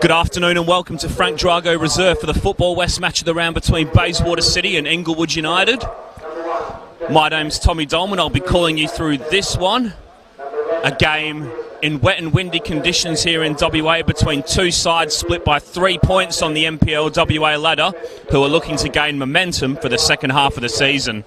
Good afternoon and welcome to Frank Drago Reserve for the Football West match of the round between Bayswater City and Inglewood United. My name's Tommy Dolman. I'll be calling you through this one. A game in wet and windy conditions here in WA between two sides split by 3 points on the NPL WA ladder who are looking to gain momentum for the second half of the season.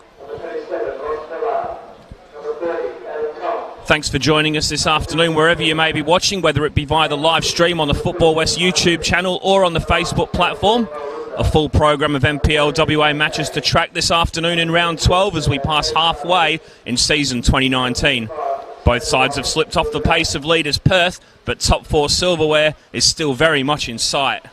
Thanks for joining us this afternoon wherever you may be watching, whether it be via the live stream on the Football West YouTube channel or on the Facebook platform. A full program of NPL WA matches to track this afternoon in round 12 as we pass halfway in season 2019. Both sides have slipped off the pace of leaders Perth, but top four silverware is still very much in sight.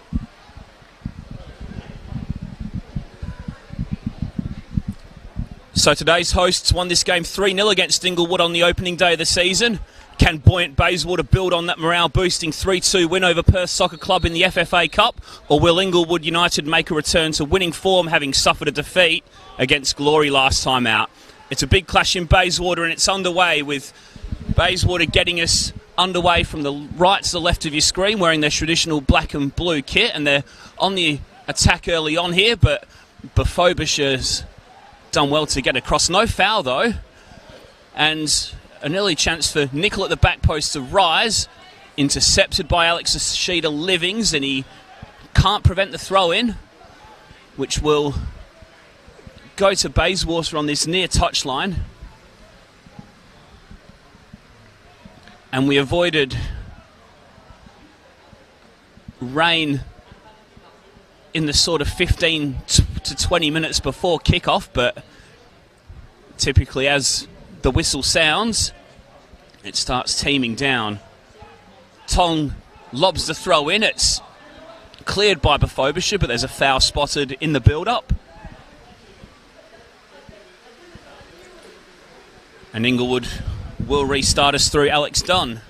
So today's hosts won this game 3-0 against Inglewood on the opening day of the season. Can buoyant Bayswater build on that morale-boosting 3-2 win over Perth Soccer Club in the FFA Cup? Or will Inglewood United make a return to winning form, having suffered a defeat against Glory last time out? It's a big clash in Bayswater and it's underway, with Bayswater getting us underway from the right to the left of your screen, wearing their traditional black and blue kit, and they're on the attack early on here, but Bafobisha's done well to get across. No foul though, and an early chance for Nickel at the back post to rise, intercepted by Alex Ashida Livings, and he can't prevent the throw in, which will go to Bayswater on this near touchline. And we avoided rain in the sort of 15 to 20 minutes before kickoff, but typically as the whistle sounds, it starts teeming down. Tong lobs the throw in. It's cleared by Bafobisha, but there's a foul spotted in the build-up. And Inglewood will restart us through Alex Dunn.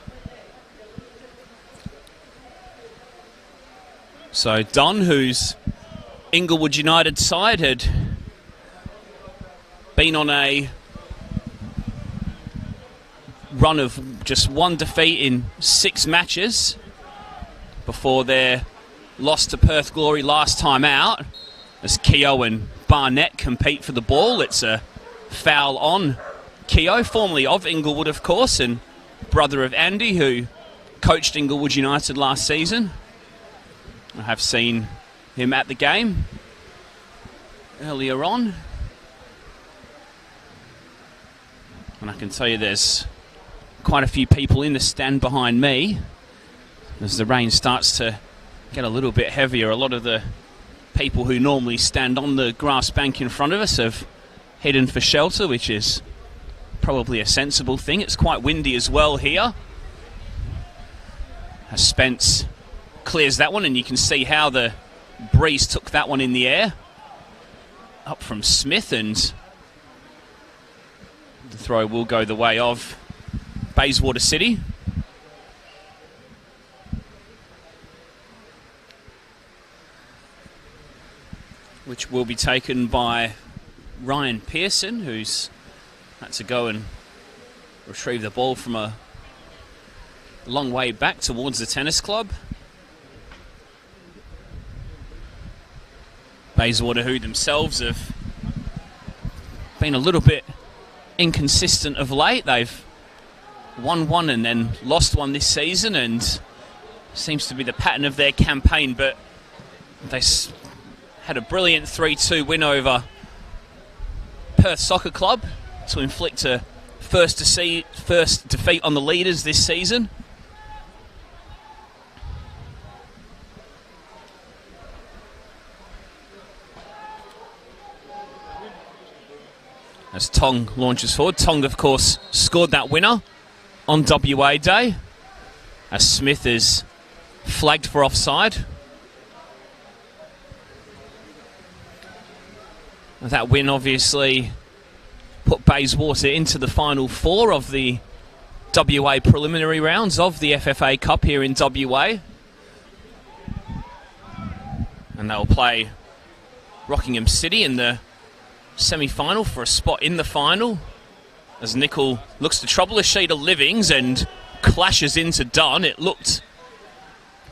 So Dunn, who's Inglewood United side, had been on a run of just one defeat in 6 matches before their loss to Perth Glory last time out, as Keogh and Barnett compete for the ball. It's a foul on Keogh, formerly of Inglewood of course, and brother of Andy, who coached Inglewood United last season. I have seen him at the game earlier on, and I can tell you there's quite a few people in the stand behind me as the rain starts to get a little bit heavier. A lot of the people who normally stand on the grass bank in front of us have hidden for shelter, which is probably a sensible thing. It's quite windy as well here, as Spence clears that one, and you can see how the breeze took that one in the air up from Smith, and the throw will go the way of Bayswater City. Which will be taken by Ryan Pearson, who's had to go and retrieve the ball from a long way back towards the tennis club. Bayswater, who themselves have been a little bit inconsistent of late. They've won one and then lost one this season, and seems to be the pattern of their campaign, but they had a brilliant 3-2 win over Perth Soccer Club to inflict a first defeat on the leaders this season. As Tong launches forward. Tong, of course, scored that winner on WA Day, as Smith is flagged for offside. That win obviously put Bayswater into the final 4 of the WA preliminary rounds of the FFA Cup here in WA. And they'll play Rockingham City in the semi-final for a spot in the final, as Nickel looks to trouble Ashida Livings and clashes into Dunn. It looked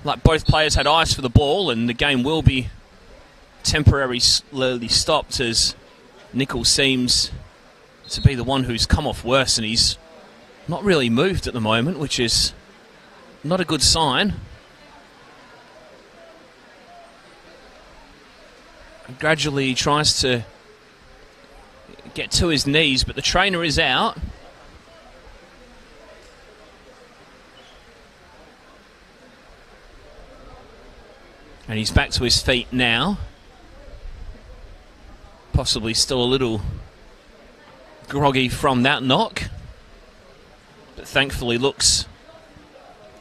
like both players had eyes for the ball, and the game will be temporarily stopped as Nickel seems to be the one who's come off worse, and he's not really moved at the moment, which is not a good sign. And gradually he tries to get to his knees, but the trainer is out. And he's back to his feet now. Possibly still a little groggy from that knock, but thankfully looks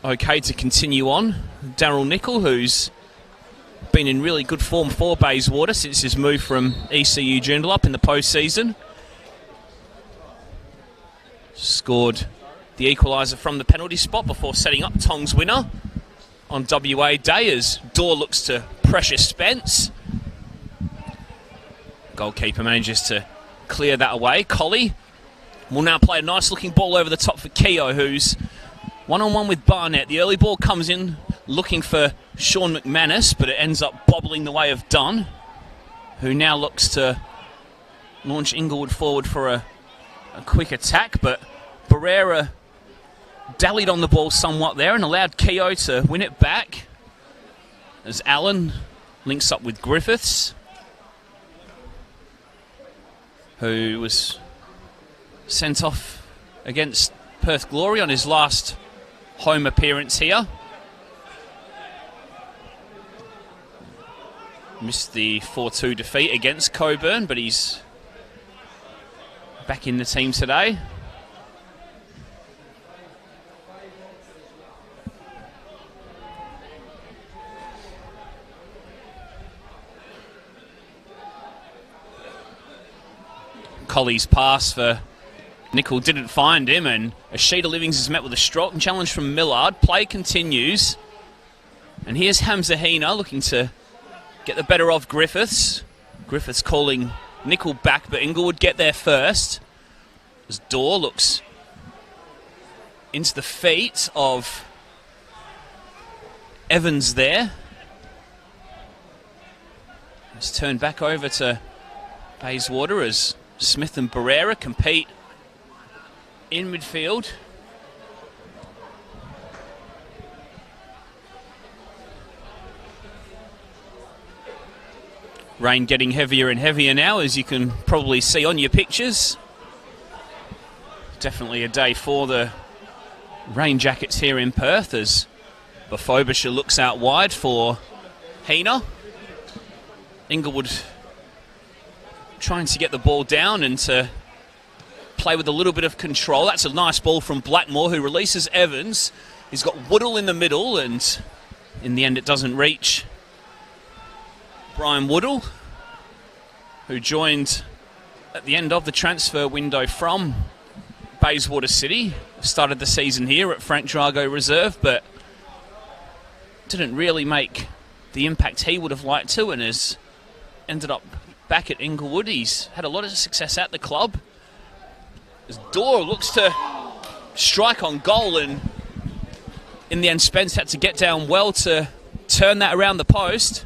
okay to continue on. Daryl Nickel, who's been in really good form for Bayswater since his move from ECU Joondalup in the postseason. Scored the equaliser from the penalty spot before setting up Tong's winner on WA Day as Dorr looks to pressure Spence. Goalkeeper manages to clear that away. Colley will now play a nice looking ball over the top for Keogh, who's one-on-one with Barnett. The early ball comes in looking for Sean McManus, but it ends up bobbling the way of Dunn, who now looks to launch Inglewood forward for a quick attack, but Barrera dallied on the ball somewhat there and allowed Keogh to win it back as Allen links up with Griffiths, who was sent off against Perth Glory on his last home appearance here. Missed the 4-2 defeat against Coburn, but he's back in the team today. Colley's pass for Nickel didn't find him, and Ashita Livings is met with a strong challenge from Millard. Play continues, and here's Hamza looking to get the better of Griffiths. Griffiths calling Nickel back, but Inglewood get there first as Dorr looks into the feet of Evans there. It's turned back over to Bayswater as Smith and Barrera compete in midfield. Rain getting heavier and heavier now, as you can probably see on your pictures. Definitely a day for the rain jackets here in Perth as Bafobisha looks out wide for Hina. Inglewood trying to get the ball down and to play with a little bit of control. That's a nice ball from Blackmore, who releases Evans. He's got Woodall in the middle, and in the end it doesn't reach Brian Woodall, who joined at the end of the transfer window from Bayswater City. Started the season here at Frank Drago Reserve, but didn't really make the impact he would have liked to, and has ended up back at Inglewood. He's had a lot of success at the club. As Dorr looks to strike on goal, and in the end Spence had to get down well to turn that around the post.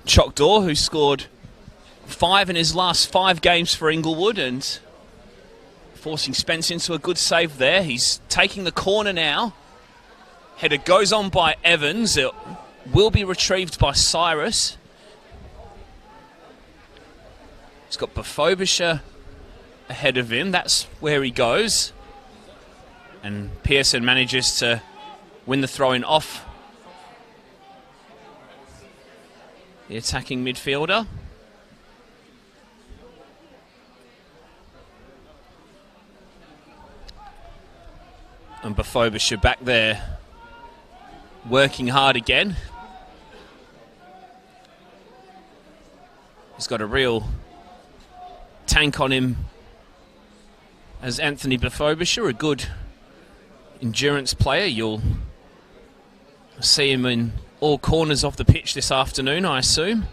Chock Dorr, who scored 5 in his last 5 games for Inglewood, and forcing Spence into a good save there. He's taking the corner now. Header goes on by Evans. It will be retrieved by Cyrus. He's got Bafobisha ahead of him. That's where he goes. And Pearson manages to win the throw-in off the attacking midfielder. And Bafobisha back there working hard again. He's got a real tank on him as Anthony Bafobisha, a good endurance player. You'll see him in all corners of the pitch this afternoon, I assume.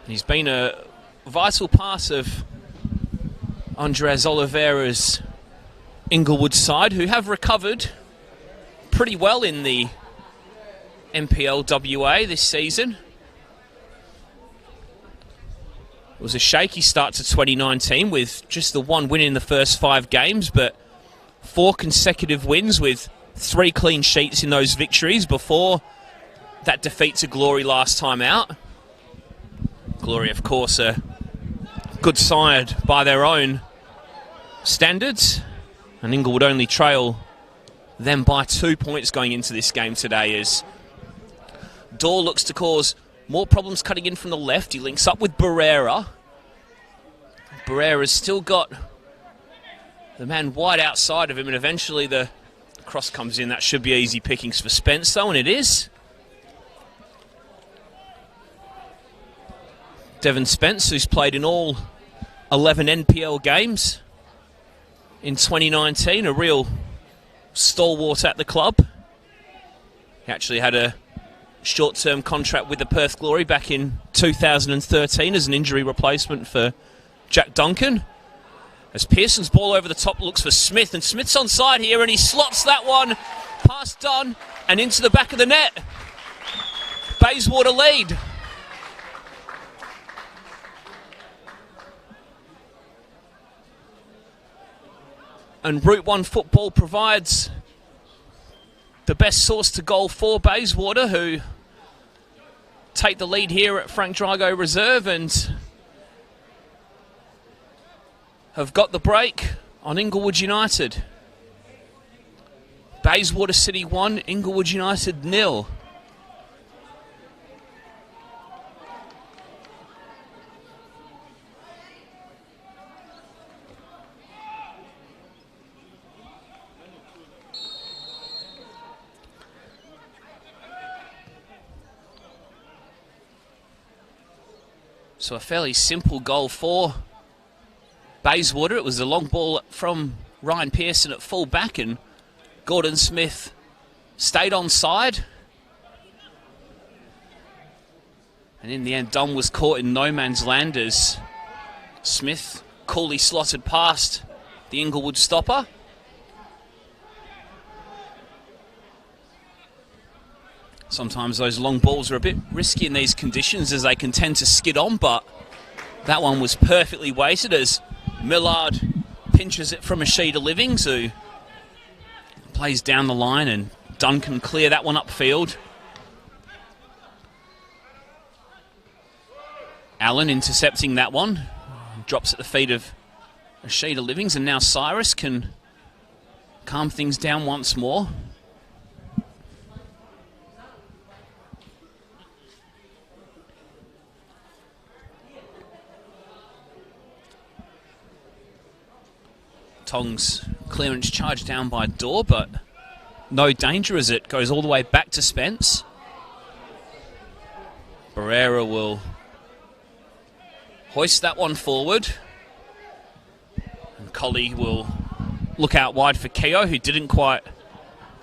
He's been a vital part of Andres Oliveira's Inglewood side, who have recovered pretty well in the NPL WA this season. It was a shaky start to 2019 with just the one win in the first 5 games, but 4 consecutive wins with 3 clean sheets in those victories before that defeat to Glory last time out. Glory, of course, a good side by their own standards, and Inglewood only trail them by 2 points going into this game today as Dorr looks to cause more problems cutting in from the left. He links up with Barrera. Barrera's still got the man wide outside of him, and eventually the cross comes in. That should be easy pickings for Spence, though, and it is. Devon Spence, who's played in all 11 NPL games in 2019, a real stalwart at the club. He actually had a short-term contract with the Perth Glory back in 2013 as an injury replacement for Jack Duncan. As Pearson's ball over the top looks for Smith, and Smith's onside here, and he slots that one past Dunn and into the back of the net. Bayswater lead. And Route 1 football provides the best source to goal for Bayswater, who take the lead here at Frank Drago Reserve and have got the break on Inglewood United. Bayswater City 1, Inglewood United 0. So a fairly simple goal for Bayswater. It was a long ball from Ryan Pearson at full back, and Gordon Smith stayed onside. And in the end, Dunn was caught in no man's land as Smith coolly slotted past the Inglewood stopper. Sometimes those long balls are a bit risky in these conditions as they can tend to skid on, but that one was perfectly weighted as Millard pinches it from Ashida Livings, who plays down the line, and Dunn can clear that one upfield. Allen intercepting that one. Drops at the feet of Ashida Livings, and now Cyrus can calm things down once more. Tong's clearance charged down by Dorr, but no danger as it goes all the way back to Spence. Barrera will hoist that one forward. And Colley will look out wide for Keogh, who didn't quite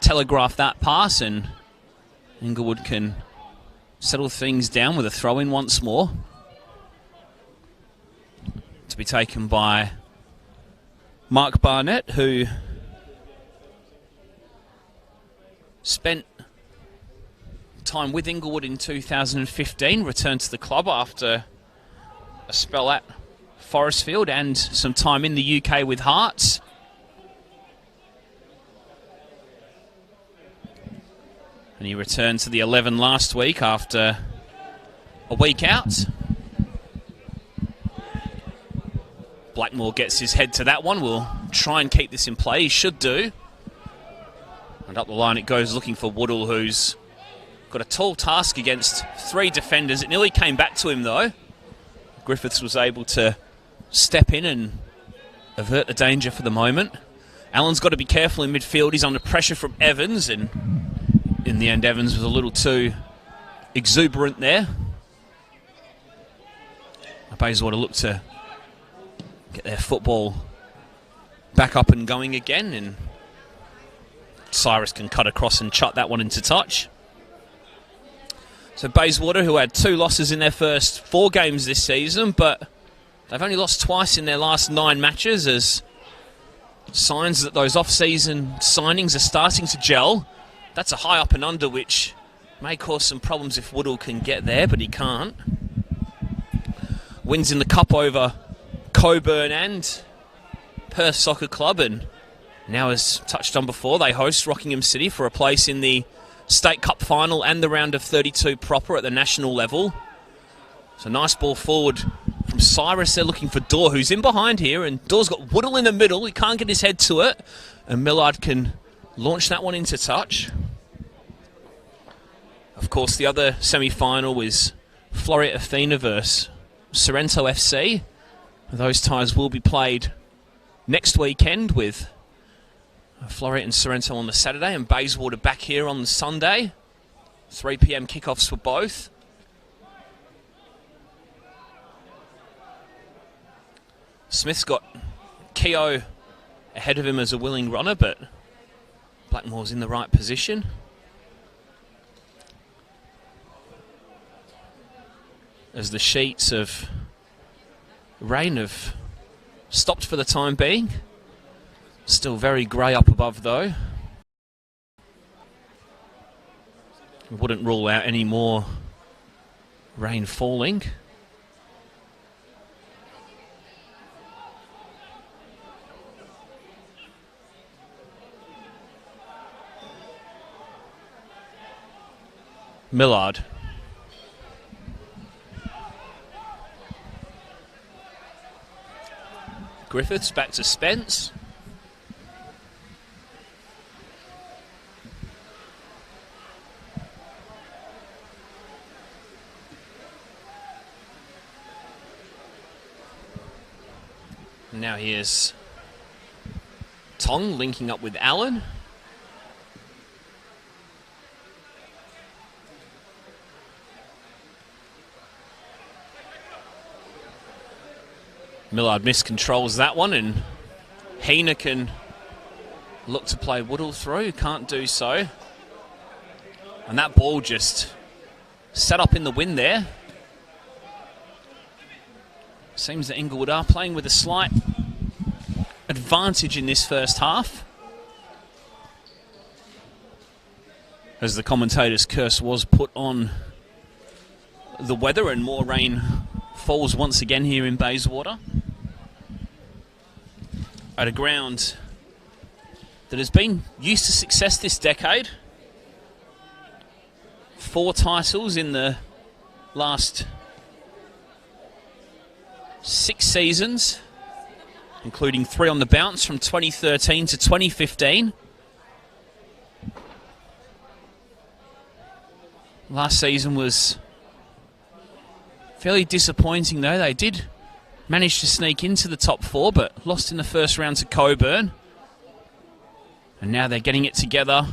telegraph that pass, and Inglewood can settle things down with a throw-in once more. To be taken by Mark Barnett, who spent time with Inglewood in 2015, returned to the club after a spell at Forestfield and some time in the UK with Hearts. And he returned to the 11 last week after a week out. Blackmore gets his head to that one. Will try and keep this in play. He should do. And up the line it goes, looking for Woodall, who's got a tall task against 3 defenders. It nearly came back to him, though. Griffiths was able to step in and avert the danger for the moment. Allen's got to be careful in midfield. He's under pressure from Evans, and in the end Evans was a little too exuberant there. Bayswater look to get their football back up and going again, and Cyrus can cut across and chuck that one into touch. So Bayswater, who had 2 losses in their first 4 games this season, but They've only lost twice in their last 9 matches, as signs that those off-season signings are starting to gel. That's a high up and under, which may cause some problems if Woodall can get there, but he can't. Wins in the Cup over Coburn and Perth Soccer Club, and now, as touched on before, they host Rockingham City for a place in the State Cup final and the round of 32 proper at the national level. So nice ball forward from Cyrus. They're looking for Dorr, who's in behind here, and Dorr's got Woodall in the middle. He can't get his head to it, and Millard can launch that one into touch. Of course, the other semi-final was Floreat Athena versus Sorrento FC. Those ties will be played next weekend, with Floreat and Sorrento on the Saturday and Bayswater back here on the Sunday. 3 p.m. kickoffs for both. Smith's got Keogh ahead of him as a willing runner, but Blackmore's in the right position. As the sheets of rain have stopped for the time being. Still very grey up above though. Wouldn't rule out any more rain falling. Millard. Griffiths back to Spence. Now here's Tong linking up with Allen. Millard miscontrols that one, and Heener can look to play Woodall through. Can't do so. And that ball just set up in the wind there. Seems that Inglewood are playing with a slight advantage in this first half, as the commentator's curse was put on the weather and more rain falls once again here in Bayswater, at a ground that has been used to success this decade. 4 titles in the last 6 seasons, including 3 on the bounce from 2013 to 2015. Last season was fairly disappointing though. They did manage to sneak into the top 4, but lost in the first round to Coburn. And now they're getting it together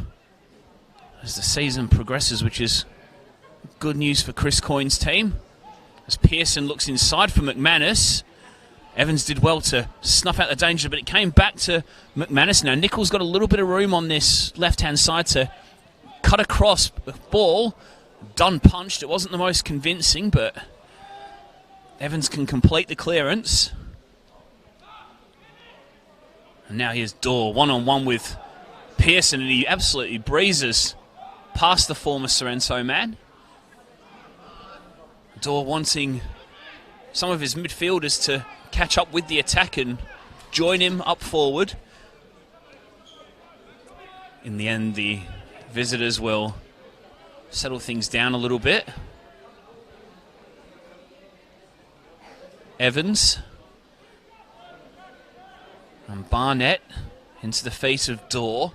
as the season progresses, which is good news for Chris Coyne's team. As Pearson looks inside for McManus. Evans did well to snuff out the danger, but it came back to McManus. Now Nichols got a little bit of room on this left-hand side to cut across the ball. Done punched. It wasn't the most convincing, but Evans can complete the clearance. And now here's Dorr, one-on-one with Pearson, and he absolutely breezes past the former Sorrento man. Dorr wanting some of his midfielders to catch up with the attack and join him up forward. In the end, the visitors will settle things down a little bit. Evans and Barnett into the feet of Dorr.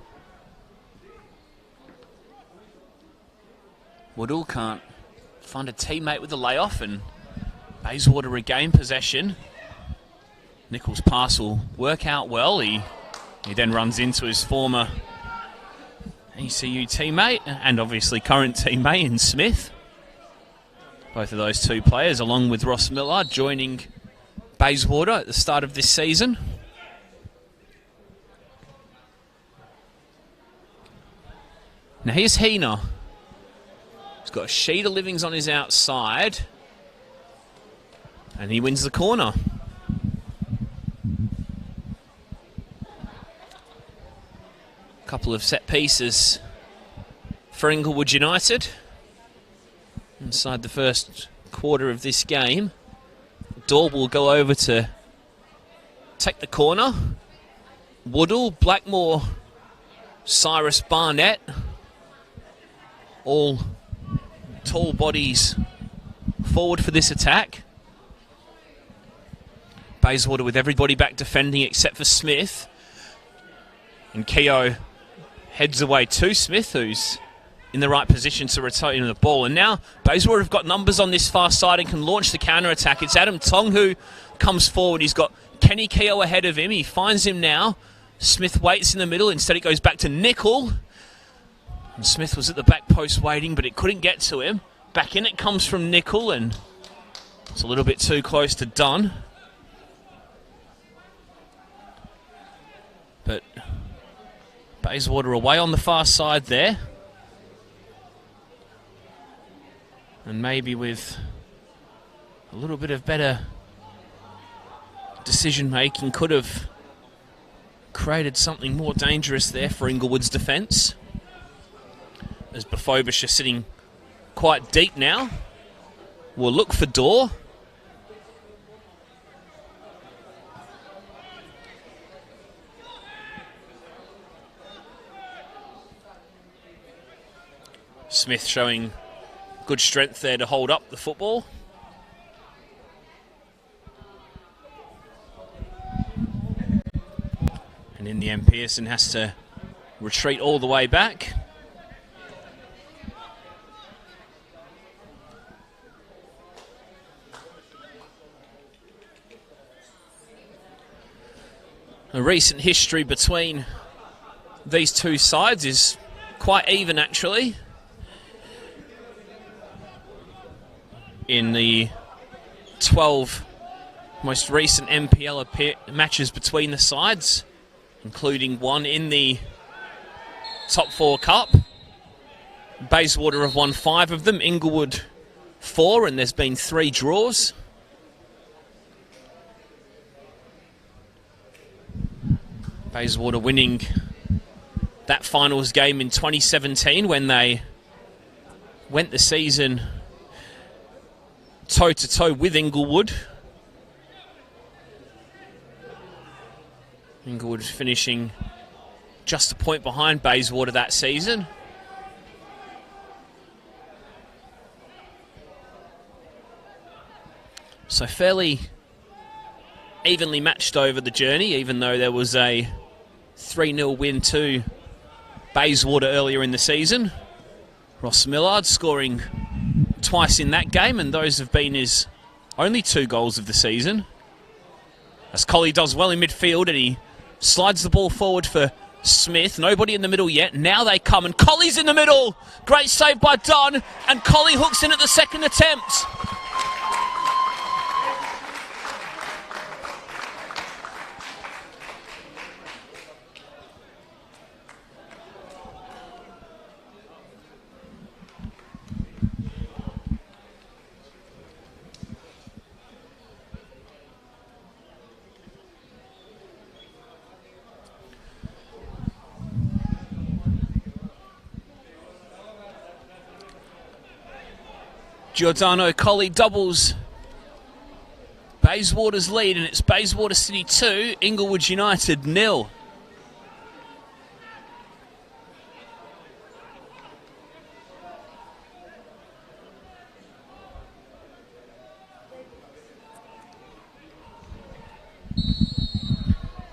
Woodall can't find a teammate with a layoff, and Bayswater regain possession. Nichols' pass will work out well. He then runs into his former ECU teammate and obviously current teammate in Smith. Both of those 2 players, along with Ross Millard, joining Bayswater at the start of this season. Now here's Heener. He's got a sheet of livings on his outside, and he wins the corner. Couple of set pieces for Inglewood United inside the first quarter of this game. Daub will go over to take the corner. Woodall, Blackmore, Cyrus, Barnett, all tall bodies forward for this attack. Bayswater with everybody back defending except for Smith. And Keogh heads away to Smith, who's in the right position to retain the ball. And now Bayswater have got numbers on this far side and can launch the counter-attack. It's Adam Tong who comes forward. He's got Kenny Keogh ahead of him. He finds him now. Smith waits in the middle. Instead it goes back to Nickel. And Smith was at the back post waiting, but it couldn't get to him. Back in it comes from Nickel, and it's a little bit too close to Dunn. But Bayswater away on the far side there. And maybe with a little bit of better decision making could have created something more dangerous there for Inglewood's defence. As Bafobisha are sitting quite deep now. We'll look for Dorr. Smith showing good strength there to hold up the football. And in the end, Pearson has to retreat all the way back. A recent history between these two sides is quite even, actually. In the 12 most recent NPL matches between the sides, including one in the Top 4 Cup. Bayswater have won 5 of them, Inglewood 4, and there's been 3 draws. Bayswater winning that finals game in 2017 when they went the season toe-to-toe with Inglewood. Inglewood finishing just a point behind Bayswater that season. So fairly evenly matched over the journey, even though there was a 3-0 win to Bayswater earlier in the season. Ross Millard scoring twice in that game, and those have been his only 2 goals of the season. As Colley does well in midfield, and he slides the ball forward for Smith. Nobody in the middle yet. Now they come, and Colley's in the middle. Great save by Dunn, and Colley hooks in at the second attempt. Giordano Colley doubles Bayswater's lead, and it's Bayswater City 2, Inglewood United 0.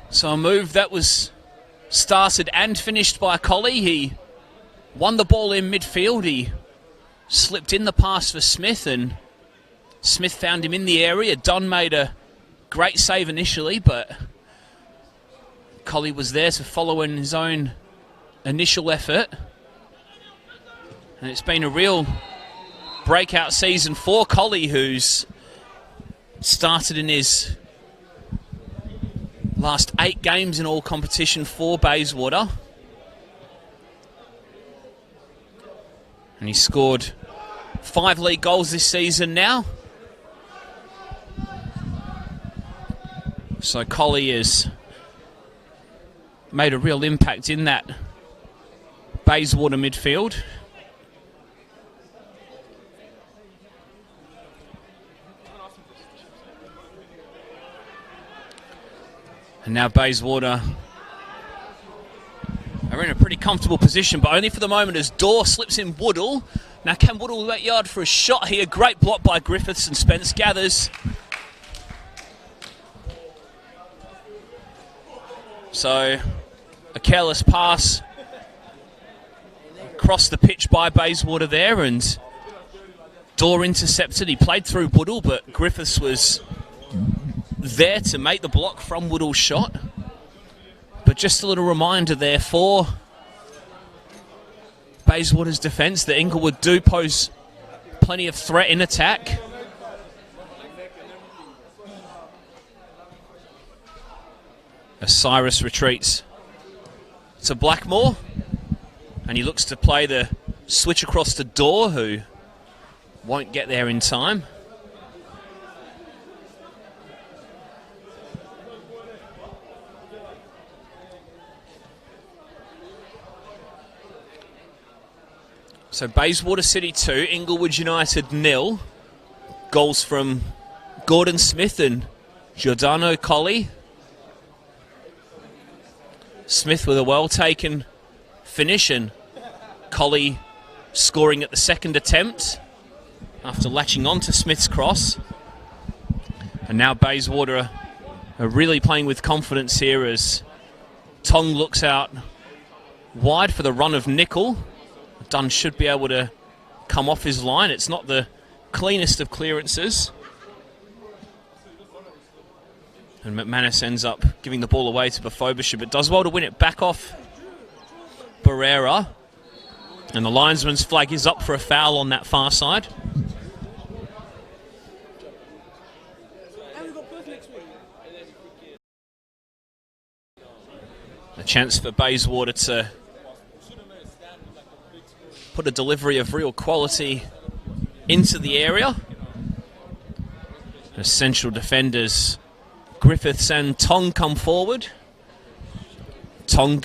So a move that was started and finished by Colley. He won the ball in midfield. He slipped in the pass for Smith, and Smith found him in the area. Dunn made a great save initially, but Colley was there to follow in his own initial effort. And it's been a real breakout season for Colley, who's started in his last 8 games in all competition for Bayswater. And he scored 5 league goals this season now. So Colley has made a real impact in that Bayswater midfield. And now Bayswater are in a pretty comfortable position, but only for the moment as Dorr slips in Woodall. Now can Woodall let yard for a shot here? Great block by Griffiths, and Spence gathers. So a careless pass across the pitch by Bayswater there, and Dorr intercepted. He played through Woodall, but Griffiths was there to make the block from Woodall's shot. But just a little reminder there for Bayswater's defence that Inglewood do pose plenty of threat in attack. As Cyrus retreats to Blackmore, and he looks to play the switch across to Dorr, who won't get there in time. So Bayswater City 2, Inglewood United 0. Goals from Gordon Smith and Giordano Colli. Smith with a well-taken finish, and Colli scoring at the second attempt after latching on to Smith's cross. And now Bayswater are really playing with confidence here as Tong looks out wide for the run of Nickel. Dunn should be able to come off his line. It's not the cleanest of clearances. And McManus ends up giving the ball away to Bafobisha, but does well to win it back off Barrera. And the linesman's flag is up for a foul on that far side. A chance for Bayswater to put a delivery of real quality into the area. As central defenders Griffiths and Tong come forward. Tong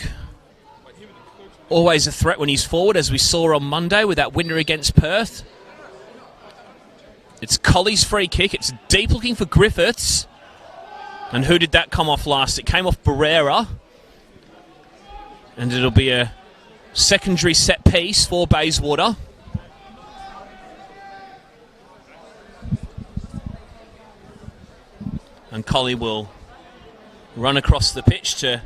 always a threat when he's forward, as we saw on Monday with that winner against Perth. It's Colli's free kick. It's deep looking for Griffiths. And who did that come off last? It came off Barrera. And it'll be a secondary set piece for Bayswater. And Colli will run across the pitch to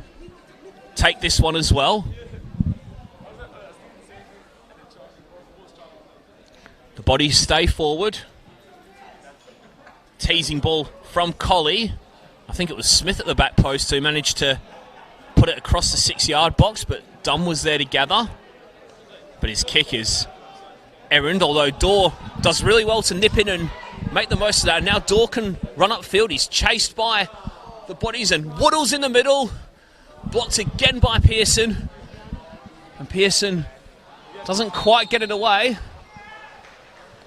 take this one as well. The bodies stay forward. Teasing ball from Colli. I think it was Smith at the back post who managed to put it across the 6-yard box, but Dunn was there to gather. But his kick is errand, although Dorr does really well to nip in and make the most of that. And now Dorr can run upfield. He's chased by the bodies, and Woodall's in the middle. Blocked again by Pearson. And Pearson doesn't quite get it away.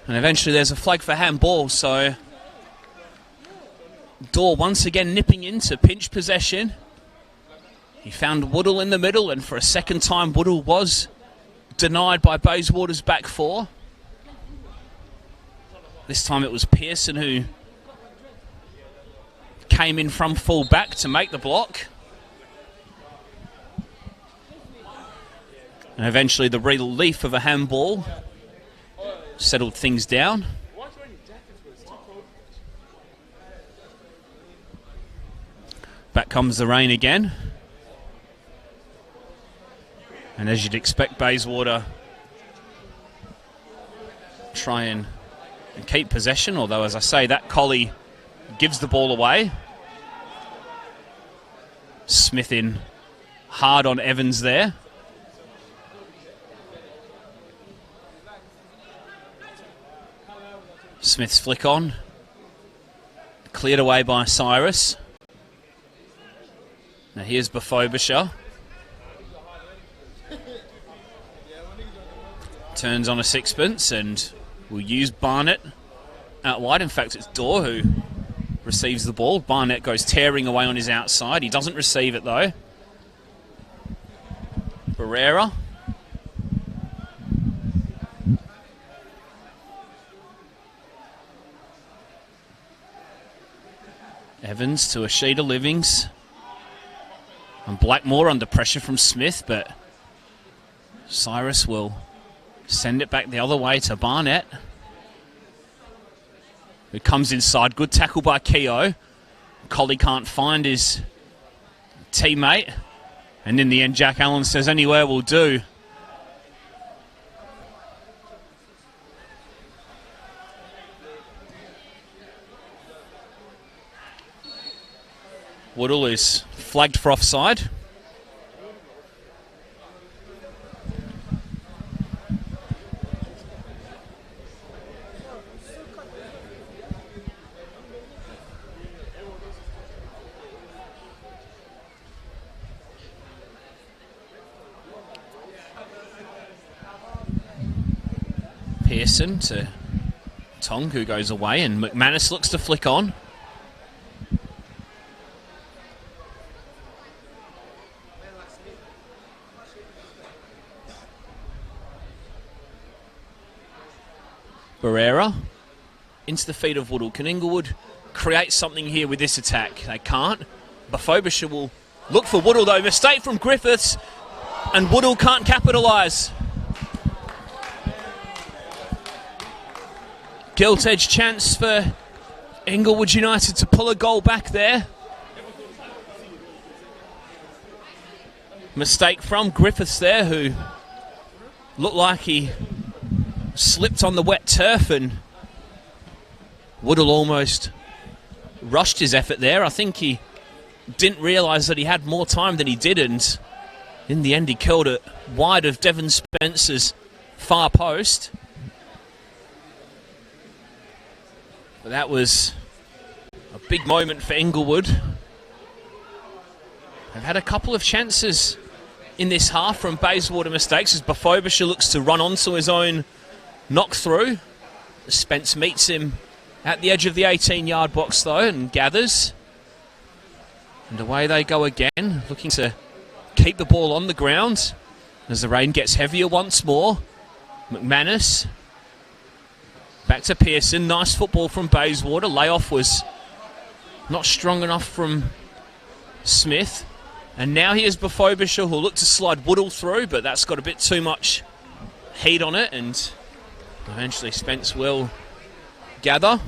And eventually there's a flag for handball, so Dorr once again nipping in to pinch possession. He found Woodall in the middle, and for a second time Woodall was denied by Bayswater's back four. This time it was Pearson who came in from full back to make the block. And eventually the relief of a handball settled things down. Back comes the rain again. And as you'd expect, Bayswater try and keep possession, although, as I say, that Colli gives the ball away. Smith in hard on Evans there. Smith's flick on. Cleared away by Cyrus. Now here's Bafobisha. Turns on a sixpence and will use Barnett out wide. In fact, it's Dorr who receives the ball. Barnett goes tearing away on his outside. He doesn't receive it though. Barrera. Evans to Ashida Livings. And Blackmore under pressure from Smith, but Cyrus will send it back the other way to Barnett, who comes inside. Good tackle by Keogh. Collie can't find his teammate. And in the end, Jack Allen says anywhere will do. Woodall is flagged for offside. Pearson to Tong, who goes away, and McManus looks to flick on. Barrera into the feet of Woodall. Can Inglewood create something here with this attack? They can't. Bafobisha will look for Woodall though. Mistake from Griffiths, and Woodall can't capitalise. Gilt-edge chance for Inglewood United to pull a goal back there. Mistake from Griffiths there, who looked like he slipped on the wet turf, and Woodall almost rushed his effort there. I think he didn't realise that he had more time than he did, and in the end he curled it wide of Devon Spencer's far post. But that was a big moment for Inglewood. They've had a couple of chances in this half from Bayswater mistakes as Bafobisha looks to run onto his own knock through. Spence meets him at the edge of the 18-yard box though and gathers. And away they go again, looking to keep the ball on the ground as the rain gets heavier once more. McManus back to Pearson. Nice football from Bayswater. Layoff was not strong enough from Smith. And now here's Bafobisha, who'll look to slide Woodall through, but that's got a bit too much heat on it, and eventually Spence will gather.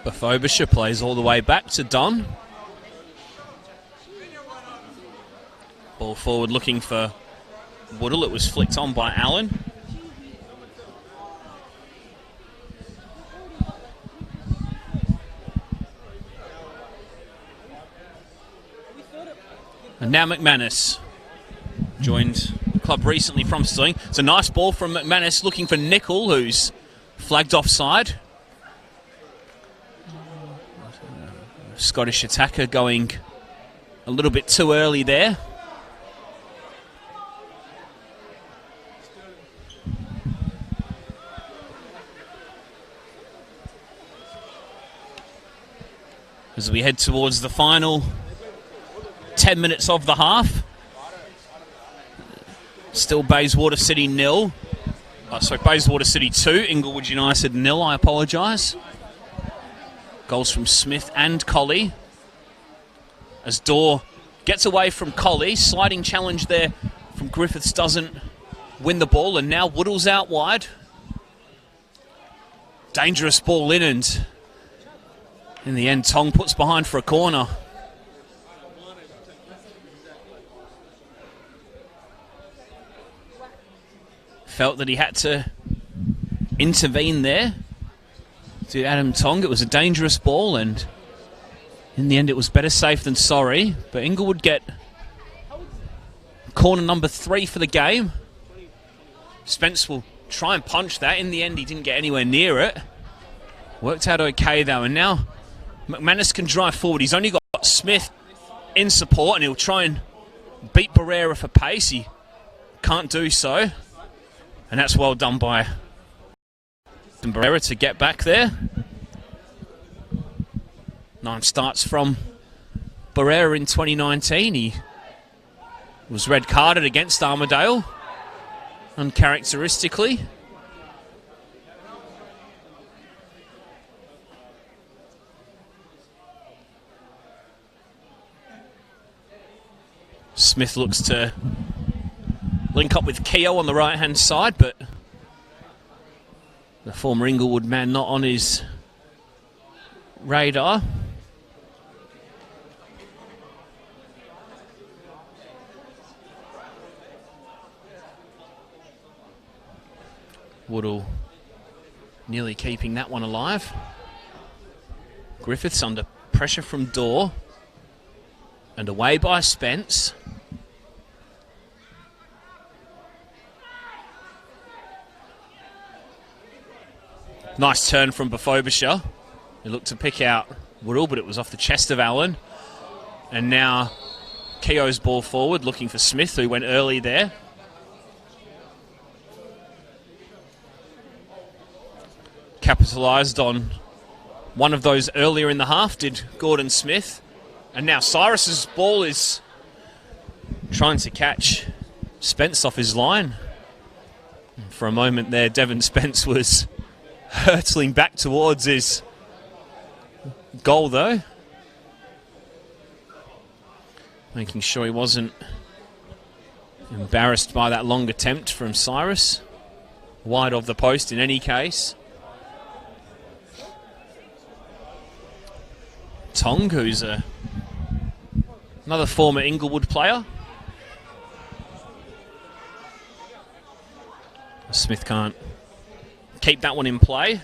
Bafobisha plays all the way back to Don. Ball forward looking for Woodall. It was flicked on by Allen. And now McManus joined the club recently from Stirling. It's a nice ball from McManus looking for Nickel, who's flagged offside. Scottish attacker going a little bit too early there. As we head towards the final 10 minutes of the half. Still Bayswater City 0. Bayswater City 2, Inglewood United 0, I apologise. Goals from Smith and Colley. As Dorr gets away from Colley. Sliding challenge there from Griffiths doesn't win the ball. And now Woodall's out wide. Dangerous ball in, and in the end Tong puts behind for a corner. Felt that he had to intervene there. To Adam Tong, it was a dangerous ball, and in the end it was better safe than sorry. But Inglewood get corner number 3 for the game. Spence will try and punch that. In the end he didn't get anywhere near it. Worked out okay though, and now McManus can drive forward. He's only got Smith in support, and he'll try and beat Barrera for pace. He can't do so. And that's well done by Barrera to get back there. 9 starts from Barrera in 2019. He was red carded against Armidale, uncharacteristically. Smith looks to link up with Keogh on the right-hand side, but the former Inglewood man not on his radar. Woodall nearly keeping that one alive. Griffiths under pressure from Dorr and away by Spence. Nice turn from Bafobisha. He looked to pick out Woodall, but it was off the chest of Allen. And now Keogh's ball forward, looking for Smith, who went early there. Capitalised on one of those earlier in the half, did Gordon Smith. And now Cyrus's ball is trying to catch Spence off his line. For a moment there, Devon Spence was hurtling back towards his goal, though. Making sure he wasn't embarrassed by that long attempt from Cyrus. Wide of the post in any case. Tong, who's another former Inglewood player. Smith can't keep that one in play.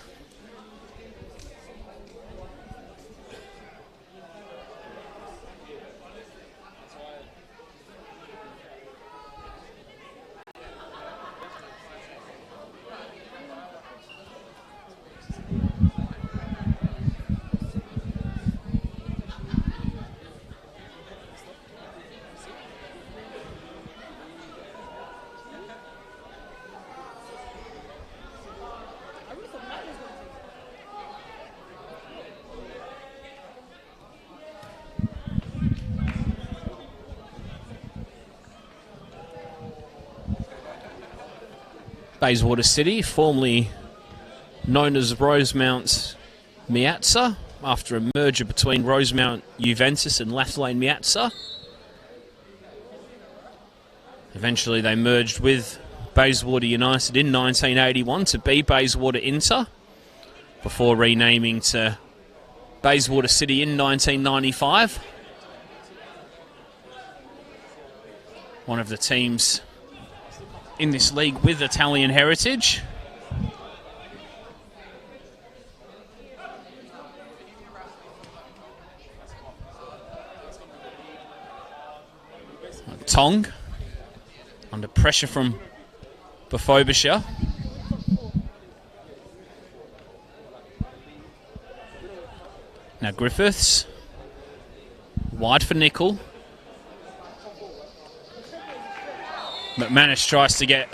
Bayswater City, formerly known as Rosemount Miazza, after a merger between Rosemount Juventus and Lathlane Miazza. Eventually they merged with Bayswater United in 1981 to be Bayswater Inter, before renaming to Bayswater City in 1995. One of the teams in this league with Italian heritage. Tong under pressure from Bafobisha. Now Griffiths wide for Nickel. McManus tries to get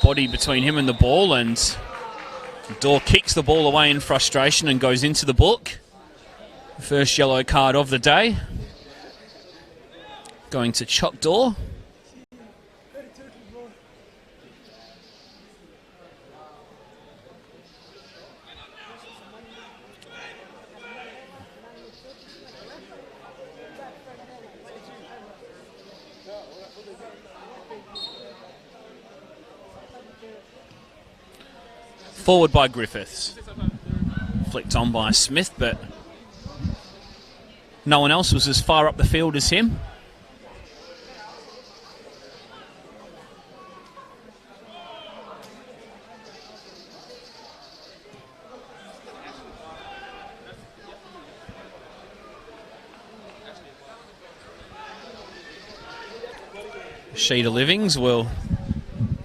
body between him and the ball, and Dorr kicks the ball away in frustration and goes into the book. First yellow card of the day. Going to Chuck Dorr. Forward by Griffiths. Flicked on by Smith, but no one else was as far up the field as him. Sheeta Livings will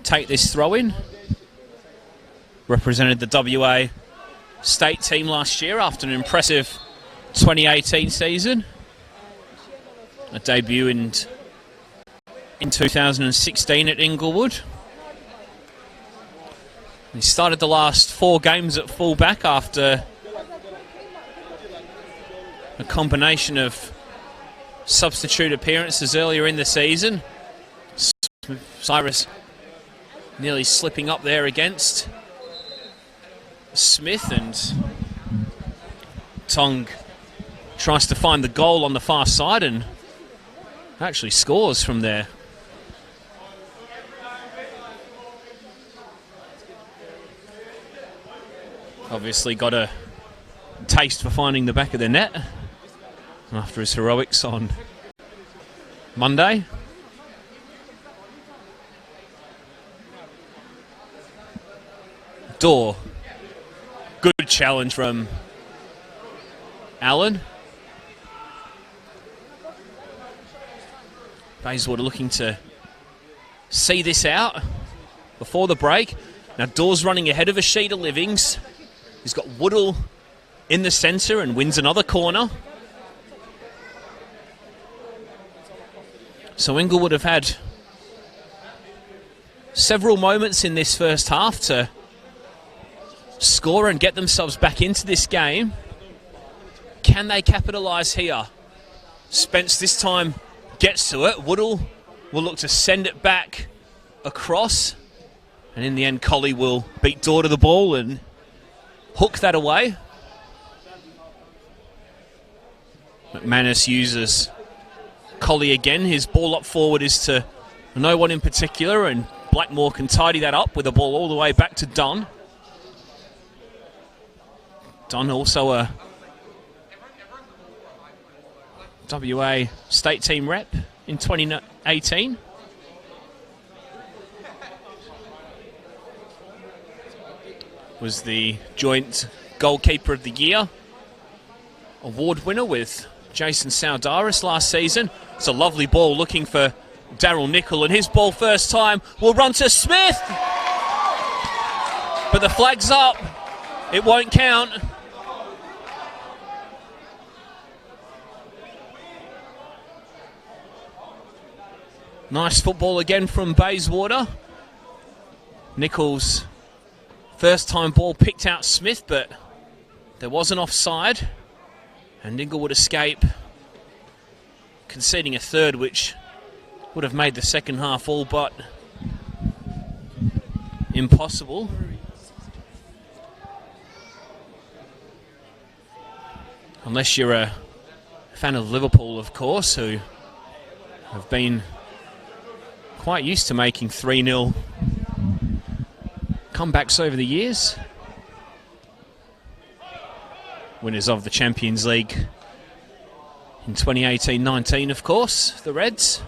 take this throw in. Represented the WA state team last year after an impressive 2018 season. A debut in 2016 at Inglewood. He started the last 4 games at fullback after a combination of substitute appearances earlier in the season. Cyrus nearly slipping up there against Smith, and Tong tries to find the goal on the far side and actually scores from there. Obviously got a taste for finding the back of the net after his heroics on Monday. Door. Good challenge from Allen. Bayswater looking to see this out before the break. Now Door's running ahead of Ashita Livings. He's got Woodall in the centre and wins another corner. So Inglewood have had several moments in this first half to score and get themselves back into this game. Can they capitalise here? Spence this time gets to it. Woodall will look to send it back across. And in the end, Colley will beat Door to the ball and hook that away. McManus uses Colley again. His ball up forward is to no one in particular, and Blackmore can tidy that up with a ball all the way back to Dunn. Dunn also a WA state team rep in 2018. Was the joint goalkeeper of the year award winner with Jason Saudaris last season. It's a lovely ball looking for Daryl Nichol, and his ball first time will run to Smith. But the flag's up. It won't count. Nice football again from Bayswater. Nichols' first time ball picked out Smith, but there was an offside. And Inglewood escape, conceding a third, which would have made the second half all but impossible. Unless you're a fan of Liverpool, of course, who have been quite used to making 3-0 comebacks over the years. Winners of the Champions League in 2018-19, of course, the Reds.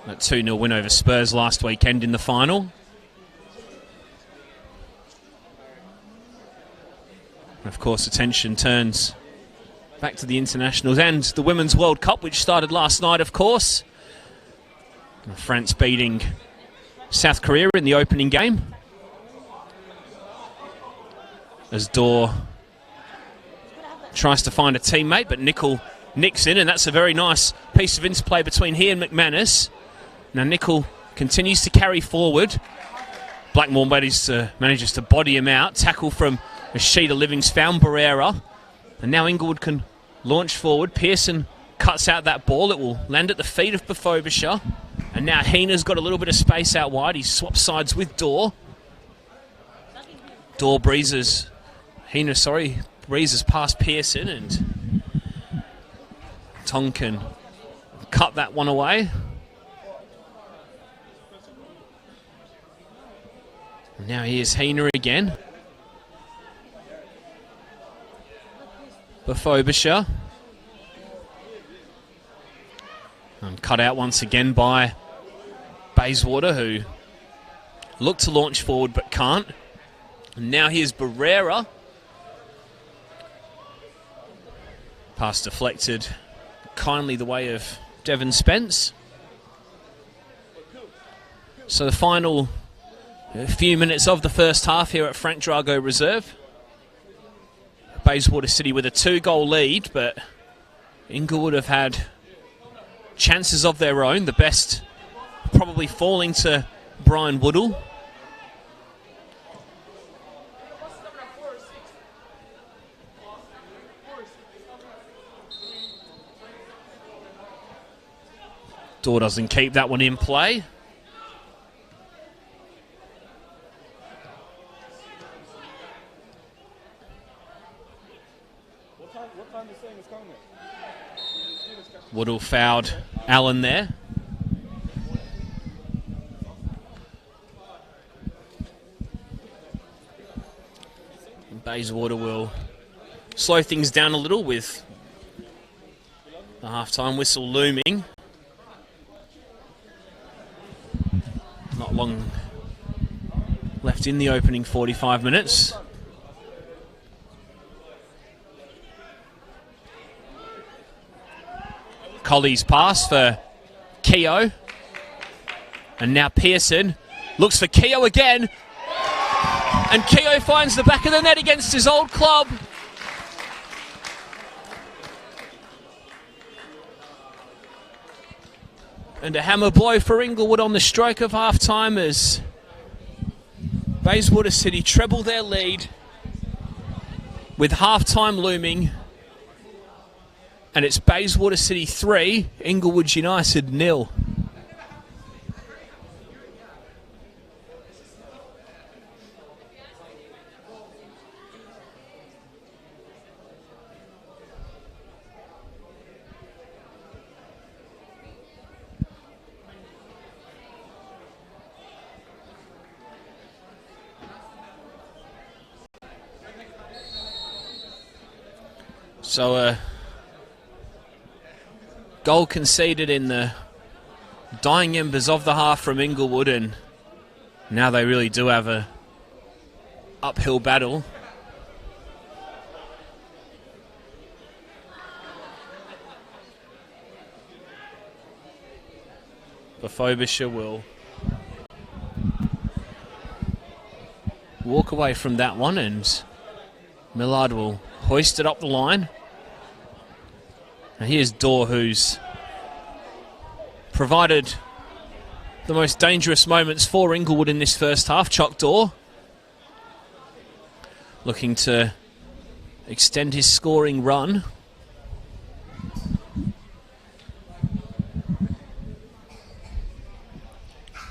That 2-0 win over Spurs last weekend in the final. And of course, attention turns back to the internationals and the Women's World Cup, which started last night, of course. France beating South Korea in the opening game. As Door tries to find a teammate, but Nichol nicks in, and that's a very nice piece of interplay between he and McManus. Now Nichol continues to carry forward. Blackmore manages to body him out. Tackle from Ashita Livings found Barrera. And now Inglewood can launch forward. Pearson cuts out that ball. It will land at the feet of Befobisher. And now Heena's got a little bit of space out wide. He swaps sides with Door. Door breezes past Pearson, and Tong can cut that one away. And now here's Heena again. Befobisher. And cut out once again by Bayswater, who look to launch forward but can't. And now here's Barrera. Pass deflected kindly the way of Devon Spence. So the final few minutes of the first half here at Frank Drago Reserve. Bayswater City with a 2-goal lead, but Inglewood have had chances of their own, the best probably falling to Brian Woodall. Door doesn't keep that one in play. Woodall fouled Allen there. And Bayswater will slow things down a little with the half-time whistle looming. Not long left in the opening 45 minutes. Colley's pass for Keogh. And now Pearson looks for Keogh again. And Keogh finds the back of the net against his old club. And a hammer blow for Inglewood on the stroke of half-time as Bayswater City treble their lead with half-time looming. And it's Bayswater City 3, Inglewood United 0. So goal conceded in the dying embers of the half from Inglewood, and now they really do have a uphill battle. Frobisher will walk away from that one, and Millard will hoist it up the line. Now here's Dorr, who's provided the most dangerous moments for Inglewood in this first half. Chock Dorr looking to extend his scoring run.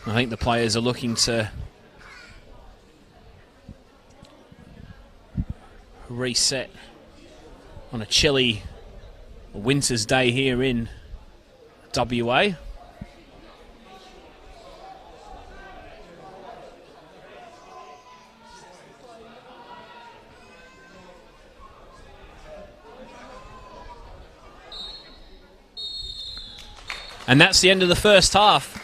I think the players are looking to reset on a chilly winter's day here in WA. And that's the end of the first half.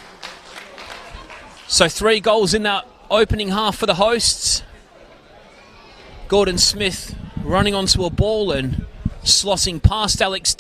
So 3 goals in that opening half for the hosts. Gordon Smith running onto a ball and slotting past Alex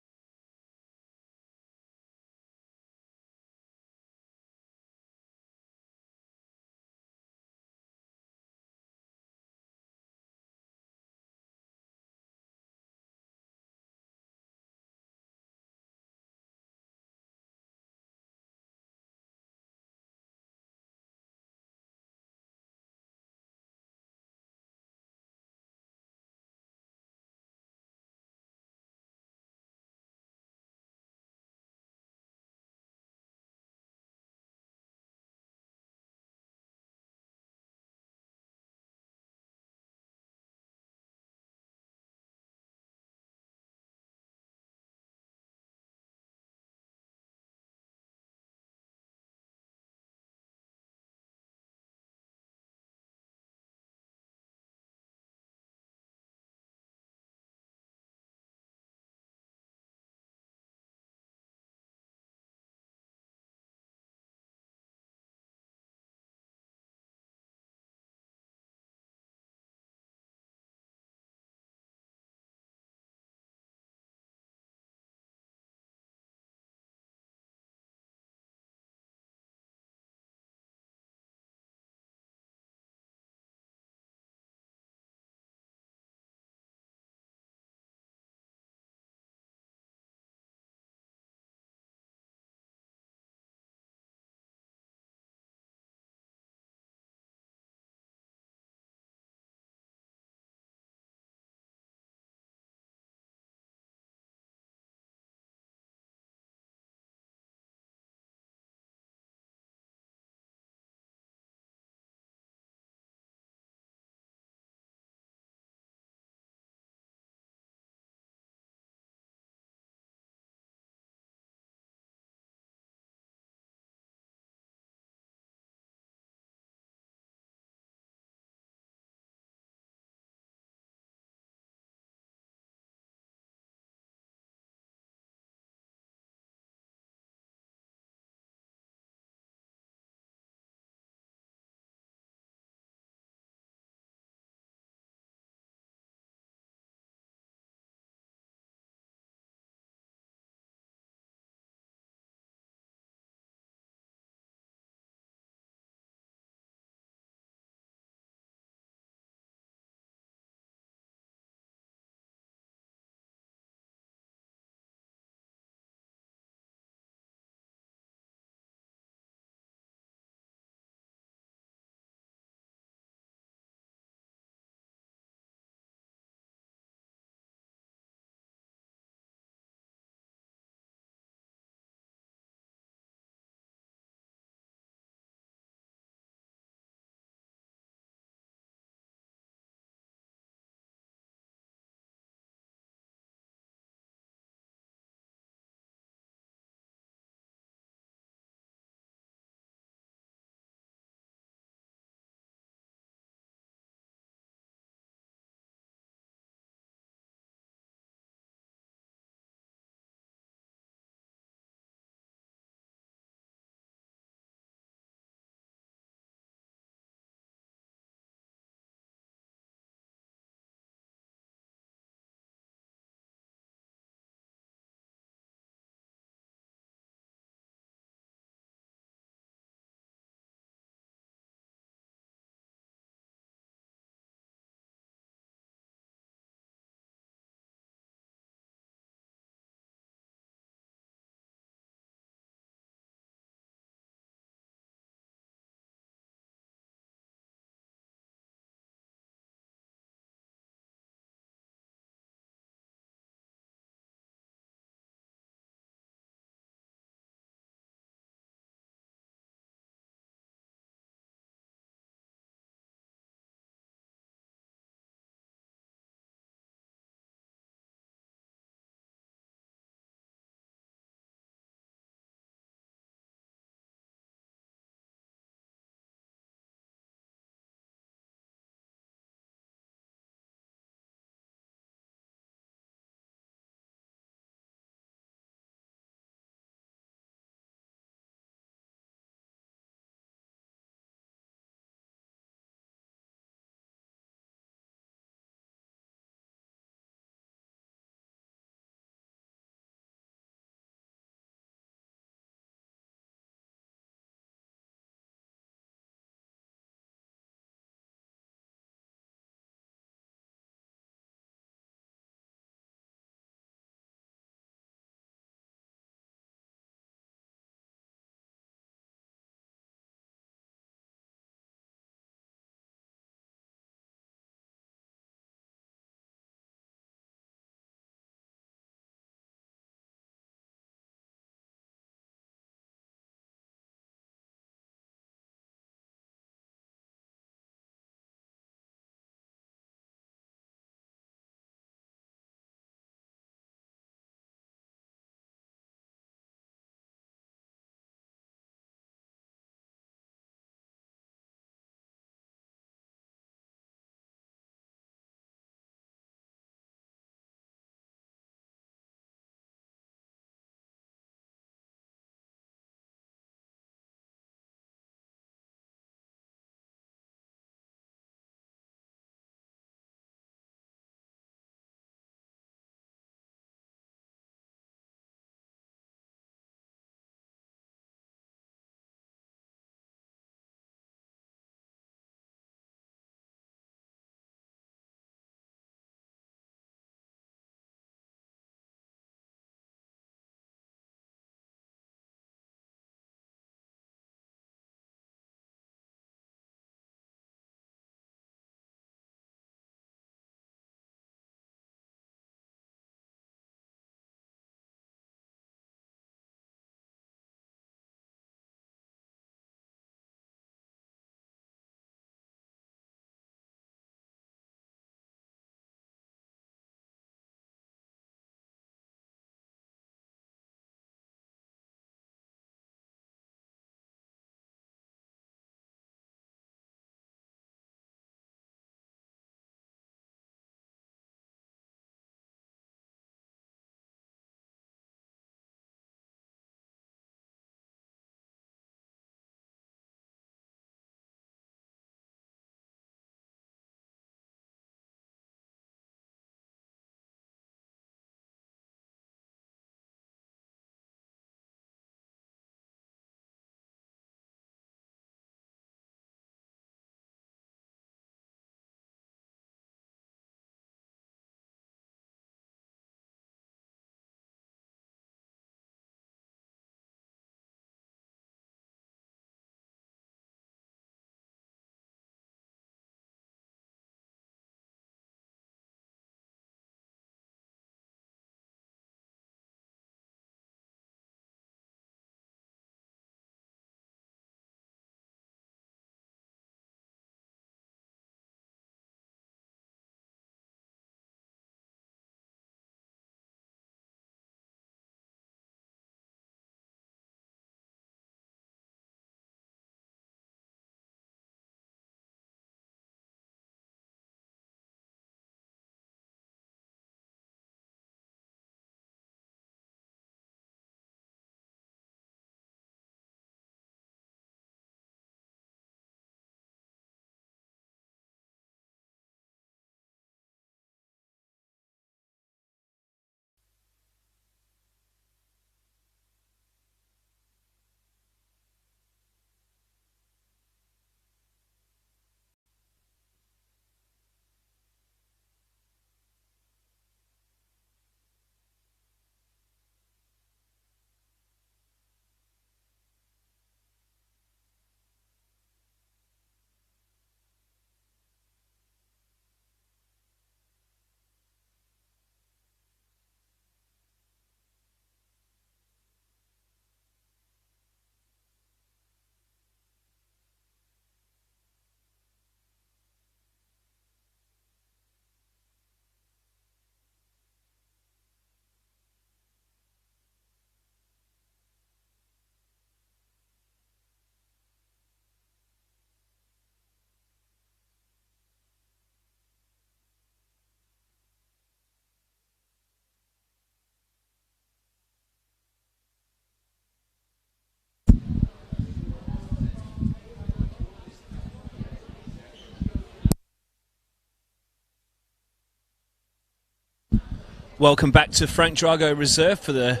Welcome back to Frank Drago Reserve for the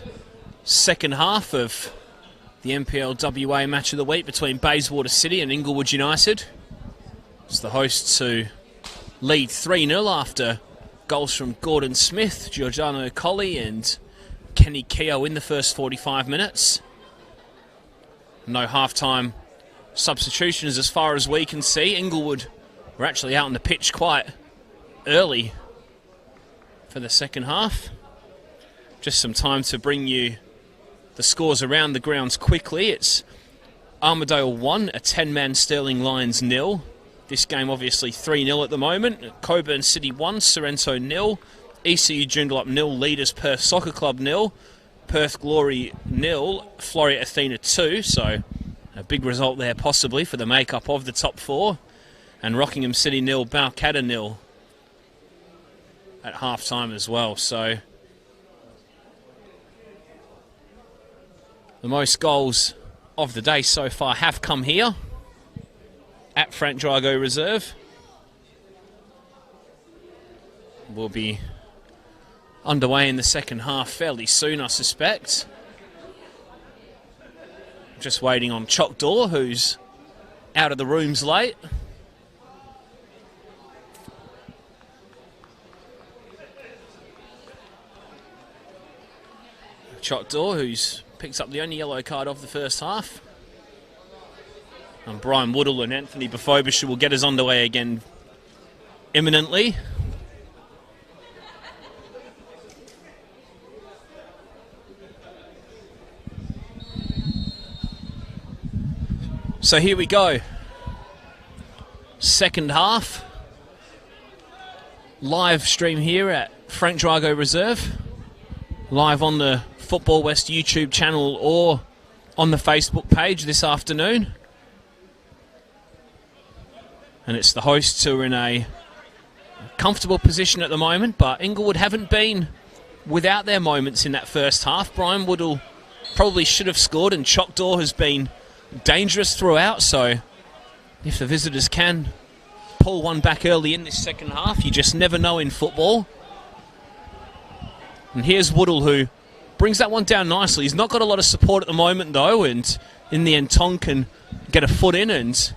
second half of the NPL WA match of the week between Bayswater City and Inglewood United. It's the hosts who lead 3-0 after goals from Gordon Smith, Giorgiano Colli and Kenny Keogh in the first 45 minutes. No half-time substitutions as far as we can see. Inglewood were actually out on the pitch quite early for the second half. Just some time to bring you the scores around the grounds quickly. It's Armadale 1, a 10-man Stirling Lions 0. This game obviously 3-0 at the moment. Coburn City 1, Sorrento 0. ECU Joondalup 0, Leaders Perth Soccer Club 0. Perth Glory 0, Floreat Athena 2. So a big result there possibly for the makeup of the top four. And Rockingham City 0, Balcatta 0 at half-time as well. So the most goals of the day so far have come here at Frank Drago Reserve. We'll be underway in the second half fairly soon, I suspect. Just waiting on Chokdor, who's out of the rooms late. Chokdor, who's picked up the only yellow card of the first half. And Brian Woodall and Anthony Bafobisha will get us underway again imminently. So here we go. Second half. Live stream here at Frank Drago Reserve. Live on the Football West YouTube channel or on the Facebook page this afternoon. And it's the hosts who are in a comfortable position at the moment, but Inglewood haven't been without their moments in that first half. Brian Woodall probably should have scored, and Chokdor has been dangerous throughout, so if the visitors can pull one back early in this second half, you just never know in football. And here's Woodall, who brings that one down nicely. He's not got a lot of support at the moment, though, and in the end, Tong can get a foot in, and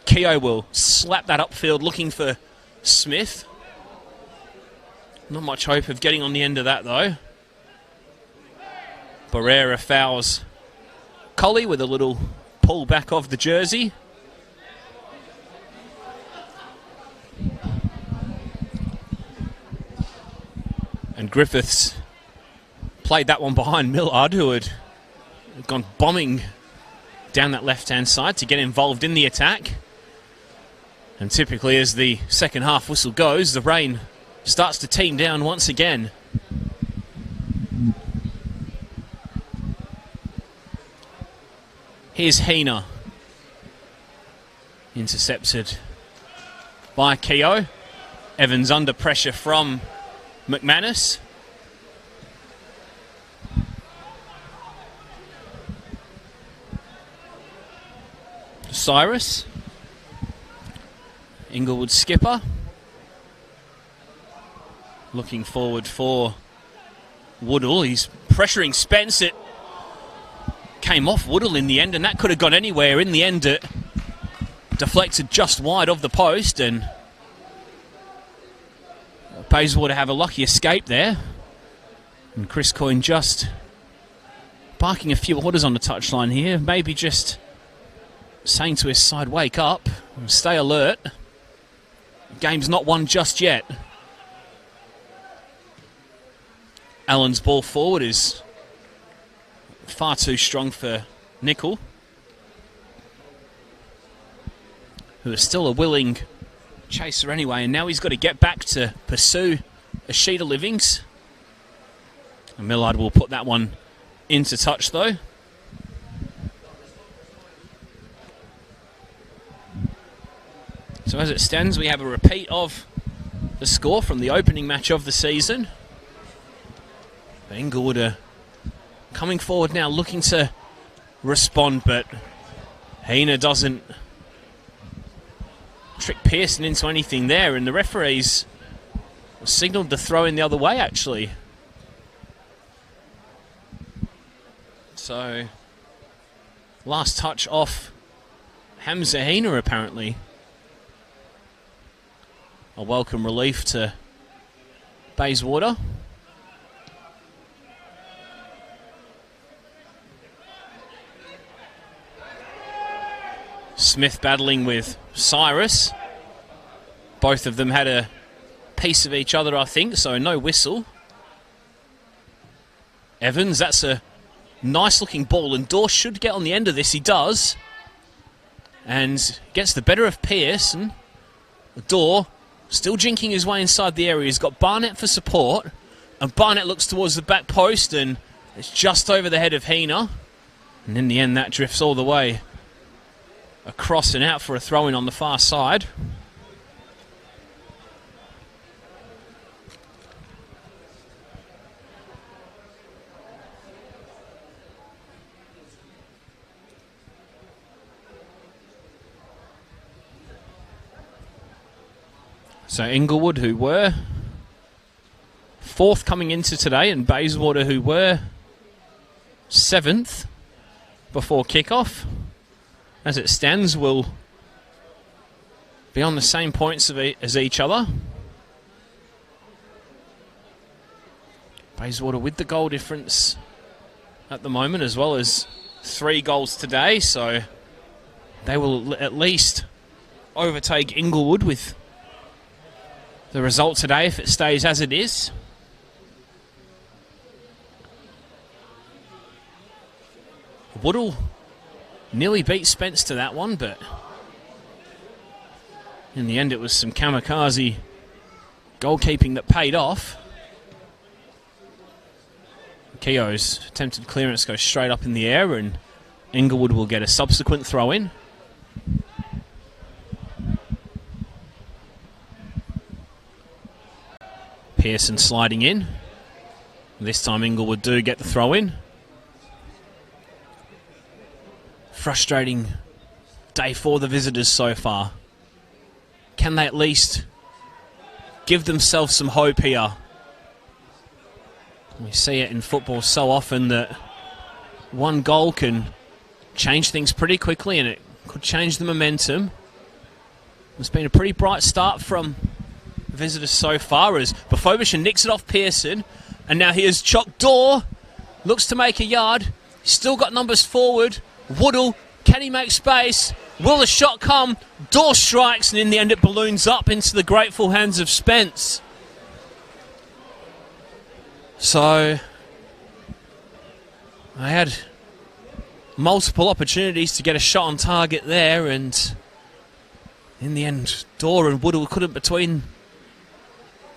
Keogh will slap that upfield looking for Smith. Not much hope of getting on the end of that, though. Barrera fouls Colli with a little pull back of the jersey. And Griffiths played that one behind Millard, who had gone bombing down that left-hand side to get involved in the attack. And typically as the second half whistle goes, the rain starts to team down once again. Here's Heener. Intercepted by Keogh. Evans under pressure from McManus. Cyrus. Inglewood skipper. Looking forward for Woodall. He's pressuring Spence. It came off Woodall in the end, and that could have gone anywhere. In the end, it deflected just wide of the post, and Bayswater have a lucky escape there. And Chris Coyne just barking a few orders on the touchline here. Maybe just saying to his side, wake up, stay alert. Game's not won just yet. Allen's ball forward is far too strong for Nickel, who is still a willing chaser anyway, and now he's got to get back to pursue a sheet of livings. And Millard will put that one into touch though. So as it stands, we have a repeat of the score from the opening match of the season. Inglewood are coming forward now, looking to respond, but Heener doesn't trick Pearson into anything there, and the referees signalled the throw in the other way, actually. So, last touch off Hamza Hina, apparently. A welcome relief to Bayswater. Smith battling with Cyrus. Both of them had a piece of each other, I think, so no whistle. Evans, that's a nice looking ball, and Dorr should get on the end of this. He does. And gets the better of Pearson. Dorr still jinking his way inside the area. He's got Barnett for support, and Barnett looks towards the back post, and it's just over the head of Hina. And in the end, that drifts all the way across and out for a throw-in on the far side. So Inglewood, who were fourth coming into today, and Bayswater, who were seventh before kickoff, as it stands, will be on the same points as each other. Bayswater with the goal difference at the moment, as well as 3 goals today, so they will at least overtake Inglewood with the result today if it stays as it is. Woodall nearly beat Spence to that one, but in the end it was some kamikaze goalkeeping that paid off. Keogh's attempted clearance goes straight up in the air, and Inglewood will get a subsequent throw-in. Pearson sliding in. This time Inglewood do get the throw-in. Frustrating day for the visitors so far. Can they at least give themselves some hope here? We see it in football so often that one goal can change things pretty quickly, and it could change the momentum. It's been a pretty bright start from visitors so far, as Bafobisha nicks it off Pearson, and now here's Chock Dorr, looks to make a yard, still got numbers forward. Woodall, can he make space? Will the shot come? Dorr strikes, and in the end it balloons up into the grateful hands of Spence. So I had multiple opportunities to get a shot on target there, and in the end Dorr and Woodall couldn't between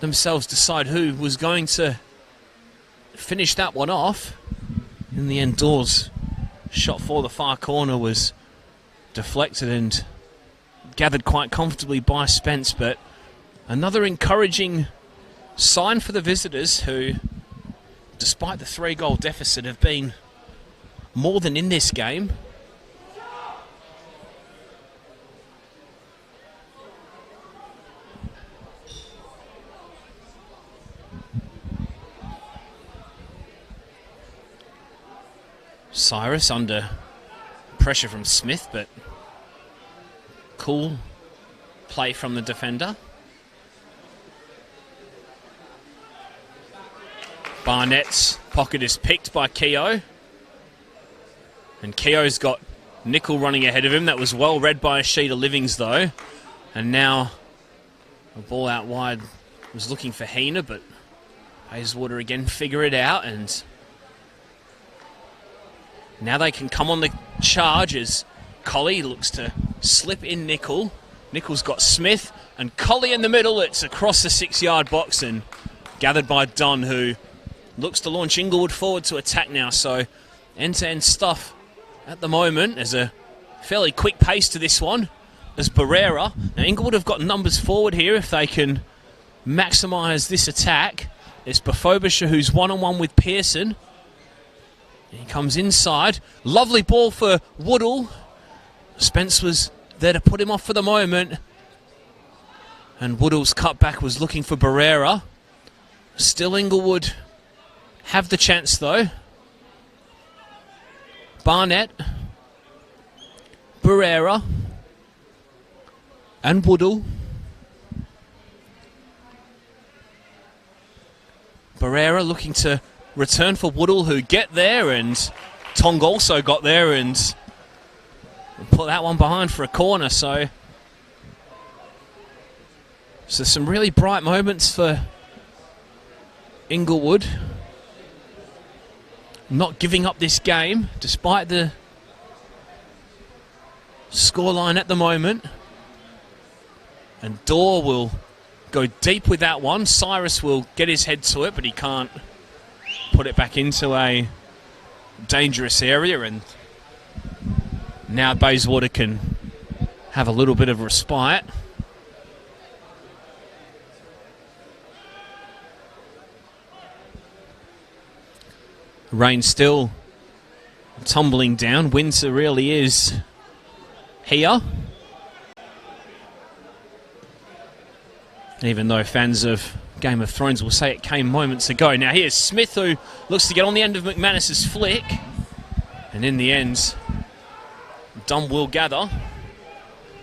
themselves decide who was going to finish that one off. In the end, Dorr's shot for the far corner was deflected and gathered quite comfortably by Spence, but another encouraging sign for the visitors, who, despite the 3-goal deficit, have been more than in this game. Cyrus under pressure from Smith, but cool play from the defender. Barnett's pocket is picked by Keogh, and Keogh's got Nickel running ahead of him. That was well read by Sheeta Livings though, and now a ball out wide was looking for Hina, but Bayswater again figure it out, and now they can come on the charge as Colley looks to slip in Nickel. Nickel's got Smith and Colley in the middle. It's across the 6-yard box and gathered by Dunn, who looks to launch Inglewood forward to attack now. So end-to-end stuff at the moment. There's a fairly quick pace to this one as Barrera. Now Inglewood have got numbers forward here if they can maximise this attack. It's Bafobisha who's one-on-one with Pearson. He comes inside. Lovely ball for Woodall. Spence was there to put him off for the moment. And Woodall's cutback was looking for Barrera. Still Inglewood have the chance though. Barnett, Barrera, and Woodall. Barrera looking to return for Woodall, who get there, and Tong also got there and put that one behind for a corner. So some really bright moments for Inglewood. Not giving up this game despite the scoreline at the moment. And Dorr will go deep with that one. Cyrus will get his head to it, but he can't put it back into a dangerous area. And now Bayswater can have a little bit of respite. Rain still tumbling down. Winter really is here. Even though fans of Game of Thrones will say it came moments ago. Now here's Smith, who looks to get on the end of McManus's flick. And in the end, Dunn will gather.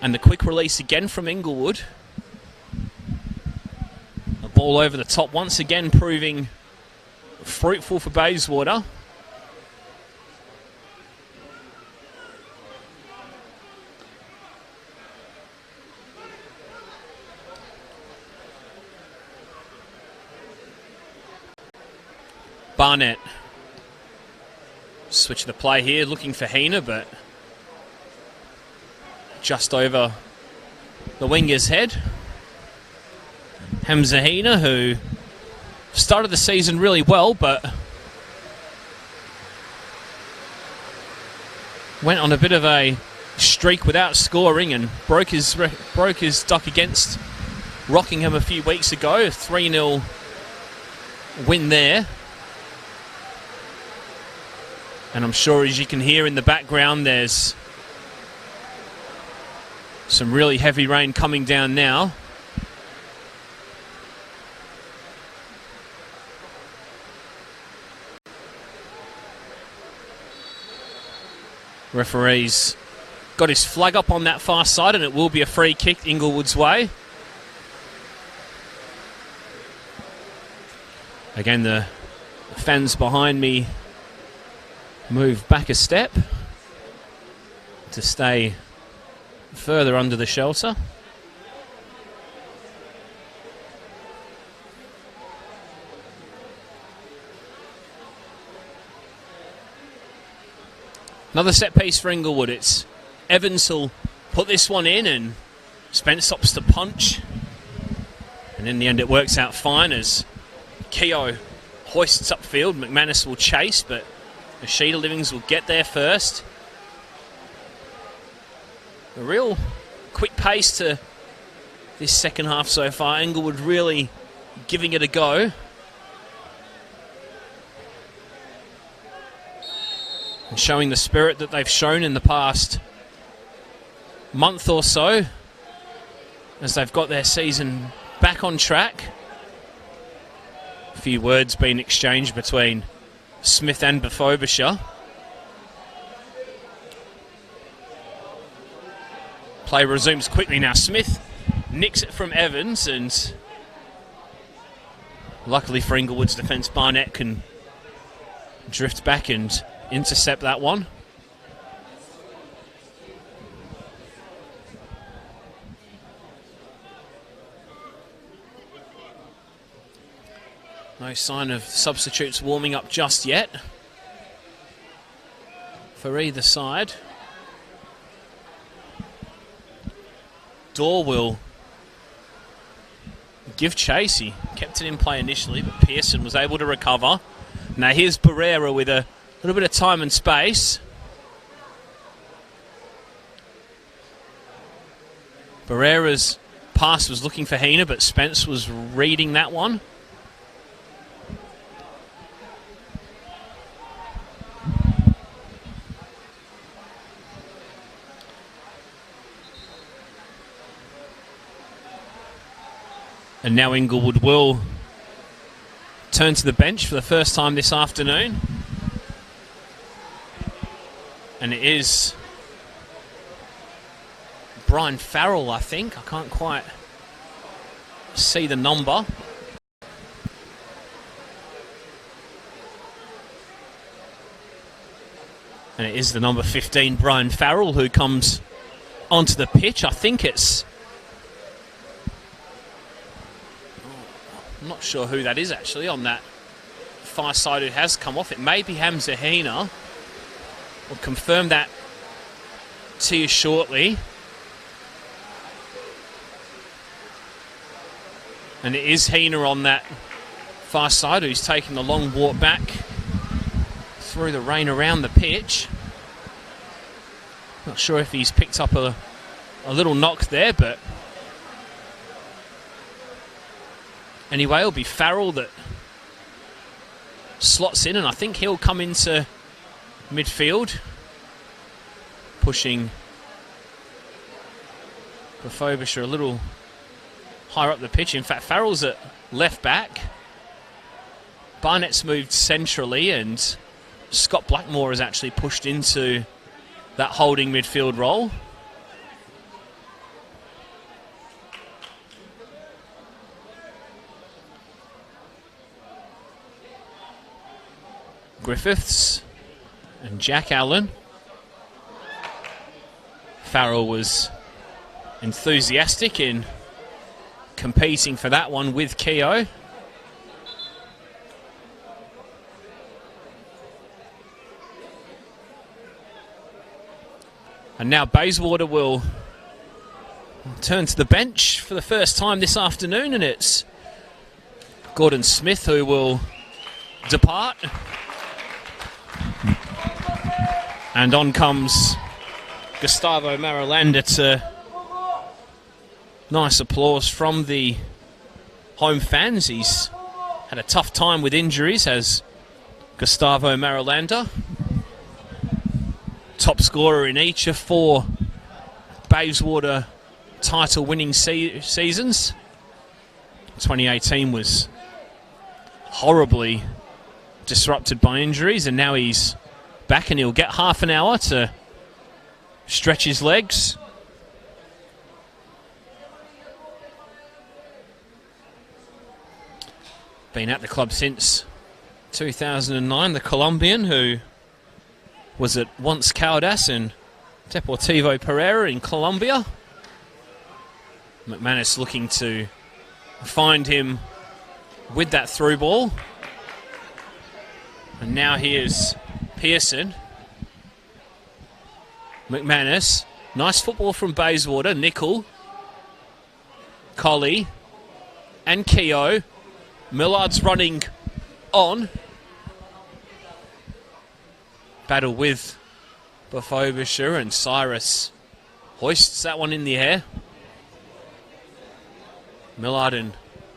And the quick release again from Inglewood. The ball over the top once again proving fruitful for Bayswater. Barnett. Switch the play here, looking for Heener, but just over the winger's head. Hamza Heener, who started the season really well, but went on a bit of a streak without scoring and broke his duck against Rockingham a few weeks ago. A 3-0 win there. And I'm sure, as you can hear in the background, there's some really heavy rain coming down now. Referee's got his flag up on that far side, and it will be a free kick Inglewood's way. Again, the fans behind me move back a step to stay further under the shelter. Another set piece for Inglewood. It's Evans who'll put this one in, and Spence stops to punch. And in the end it works out fine as Keogh hoists upfield. McManus will chase, but Ashita Livings will get there first. A real quick pace to this second half so far. Inglewood really giving it a go. And showing the spirit that they've shown in the past month or so as they've got their season back on track. A few words being exchanged between Smith and Befobisher. Play resumes quickly now. Smith nicks it from Evans, and luckily for Inglewood's defence, Barnett can drift back and intercept that one. No sign of substitutes warming up just yet for either side. Dorr will give chase. He kept it in play initially, but Pearson was able to recover. Now here's Barrera with a little bit of time and space. Barrera's pass was looking for Heener, but Spence was reading that one. And now Inglewood will turn to the bench for the first time this afternoon. And it is Brian Farrell, I think. I can't quite see the number. And it is the number 15, Brian Farrell, who comes onto the pitch. I think it's... I'm not sure who that is actually on that far side who has come off. It may be Hamza Hina. We'll confirm that to you shortly. And it is Hina on that far side who's taking the long walk back through the rain around the pitch. Not sure if he's picked up a little knock there, but anyway, it'll be Farrell that slots in, and I think he'll come into midfield, pushing Bafobisher a little higher up the pitch. In fact, Farrell's at left back. Barnett's moved centrally, and Scott Blackmore has actually pushed into that holding midfield role. Griffiths and Jack Allen. Farrell was enthusiastic in competing for that one with Keogh. And now Bayswater will turn to the bench for the first time this afternoon, and it's Gordon Smith who will depart. And on comes Gustavo Marulanda to nice applause from the home fans. He's had a tough time with injuries, has Gustavo Marulanda. Top scorer in each of 4 Bayswater title-winning seasons. 2018 was horribly disrupted by injuries, and now he's back and he'll get half an hour to stretch his legs. Been at the club since 2009, the Colombian who was at once Caldas and Deportivo Pereira in Colombia. McManus looking to find him with that through ball. And now here's Pearson. McManus. Nice football from Bayswater. Nickel. Colley. And Keogh. Millard's running on. Battle with Bafobisher, and Cyrus hoists that one in the air. Millard and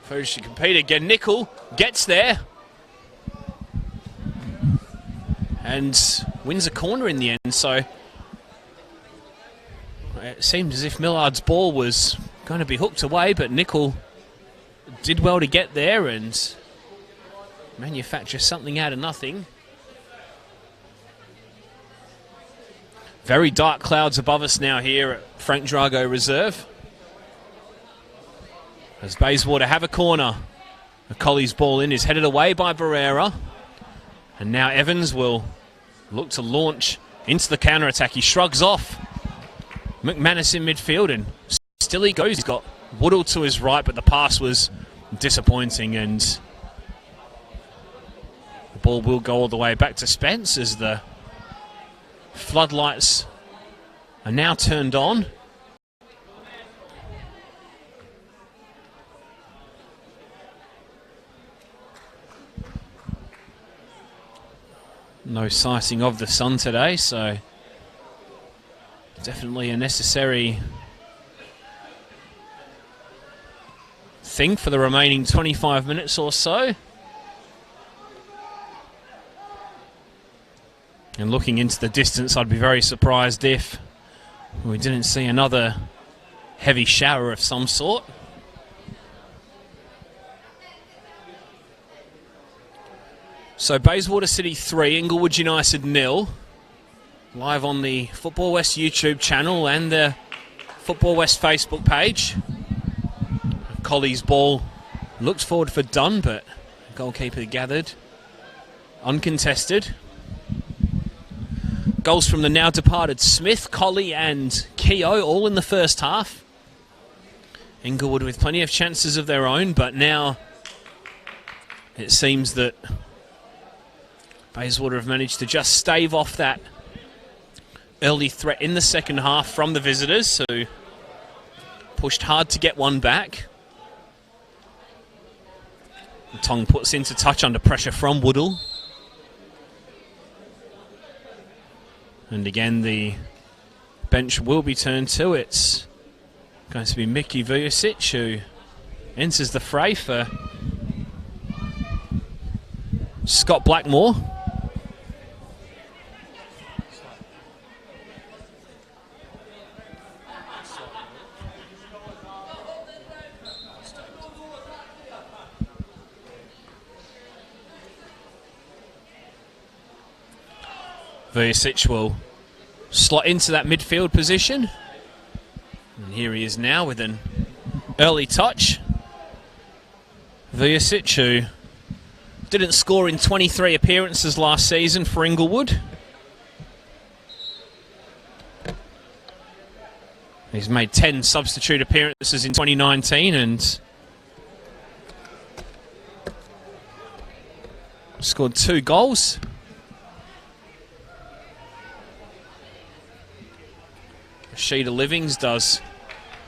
Bafobisher compete again. Nickel gets there and wins a corner in the end. So it seemed as if Millard's ball was going to be hooked away, but Nickel did well to get there and manufacture something out of nothing. Very dark clouds above us now here at Frank Drago Reserve, as Bayswater have a corner. Colley's ball in is headed away by Barrera. And now Evans will look to launch into the counter-attack. He shrugs off McManus in midfield, and still he goes. He's got Woodall to his right, but the pass was disappointing, and the ball will go all the way back to Spence as the floodlights are now turned on. No sighting of the sun today, so definitely a necessary thing for the remaining 25 minutes or so. And looking into the distance, I'd be very surprised if we didn't see another heavy shower of some sort. So Bayswater City 3, Inglewood United 0. live on the Football West YouTube channel and the Football West Facebook page. Colley's ball looks forward for Dunn, but goalkeeper gathered. Uncontested. Goals from the now departed Smith, Colley and Keogh, all in the first half. Inglewood with plenty of chances of their own, but now it seems that Bayswater have managed to just stave off that early threat in the second half from the visitors, who pushed hard to get one back. Tong puts into touch under pressure from Woodall. And again, the bench will be turned to. It's going to be Mickey Vujicic who enters the fray for Scott Blackmore. Vujicic will slot into that midfield position. And here he is now with an early touch. Vujicic, who didn't score in 23 appearances last season for Inglewood. He's made 10 substitute appearances in 2019 and scored 2 goals. Sheeta Livings does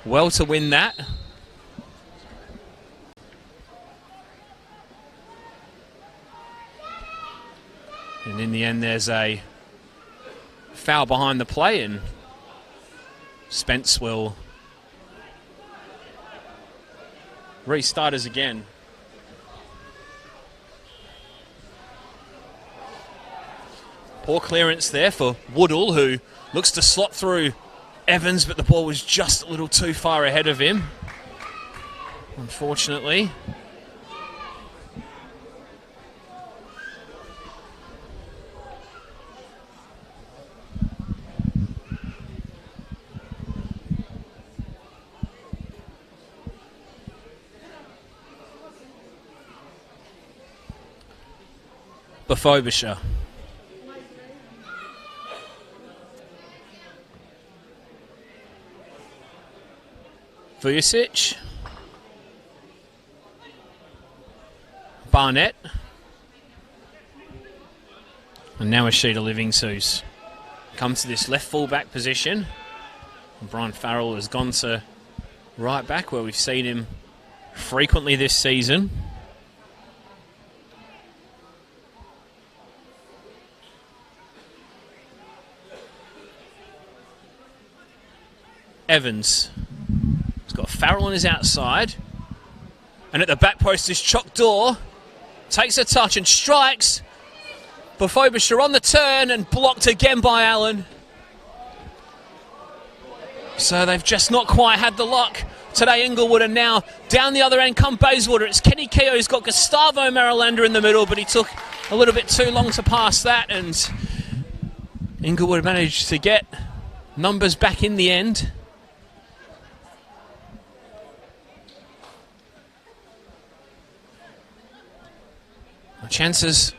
well to win that. And in the end there's a foul behind the play and Spence will restart us again. Poor clearance there for Woodall, who looks to slot through Evans, but the ball was just a little too far ahead of him, unfortunately. Bafobisha. Vujicic. Barnett. And now Sheeta Livings, who's come to this left full-back position. And Brian Farrell has gone to right back, where we've seen him frequently this season. Evans. He's got Farrell on his outside. And at the back post is Chock Dorr. Takes a touch and strikes. Bafobisha on the turn and blocked again by Allen. So they've just not quite had the luck today, Inglewood, and now down the other end come Bayswater. It's Kenny Keogh who's got Gustavo Marilander in the middle, but he took a little bit too long to pass that, and Inglewood managed to get numbers back in the end. Chances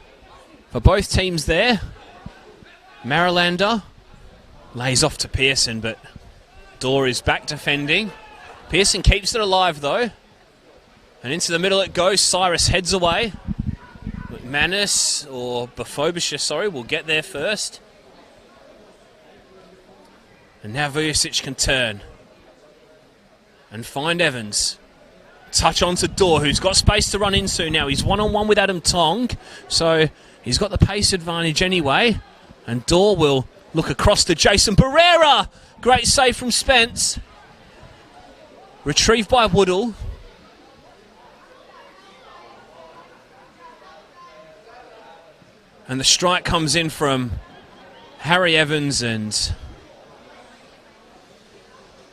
for both teams there. Marilander lays off to Pearson, but Dorr is back defending. Pearson keeps it alive though. And into the middle it goes. Cyrus heads away. McManus, or Bafobisha, sorry, will get there first. And now Vujicic can turn and find Evans. Touch on to Dorr, who's got space to run into now. He's one-on-one with Adam Tong, so he's got the pace advantage anyway. And Dorr will look across to Jason Barrera. Great save from Spence. Retrieved by Woodall. And the strike comes in from Harry Evans, and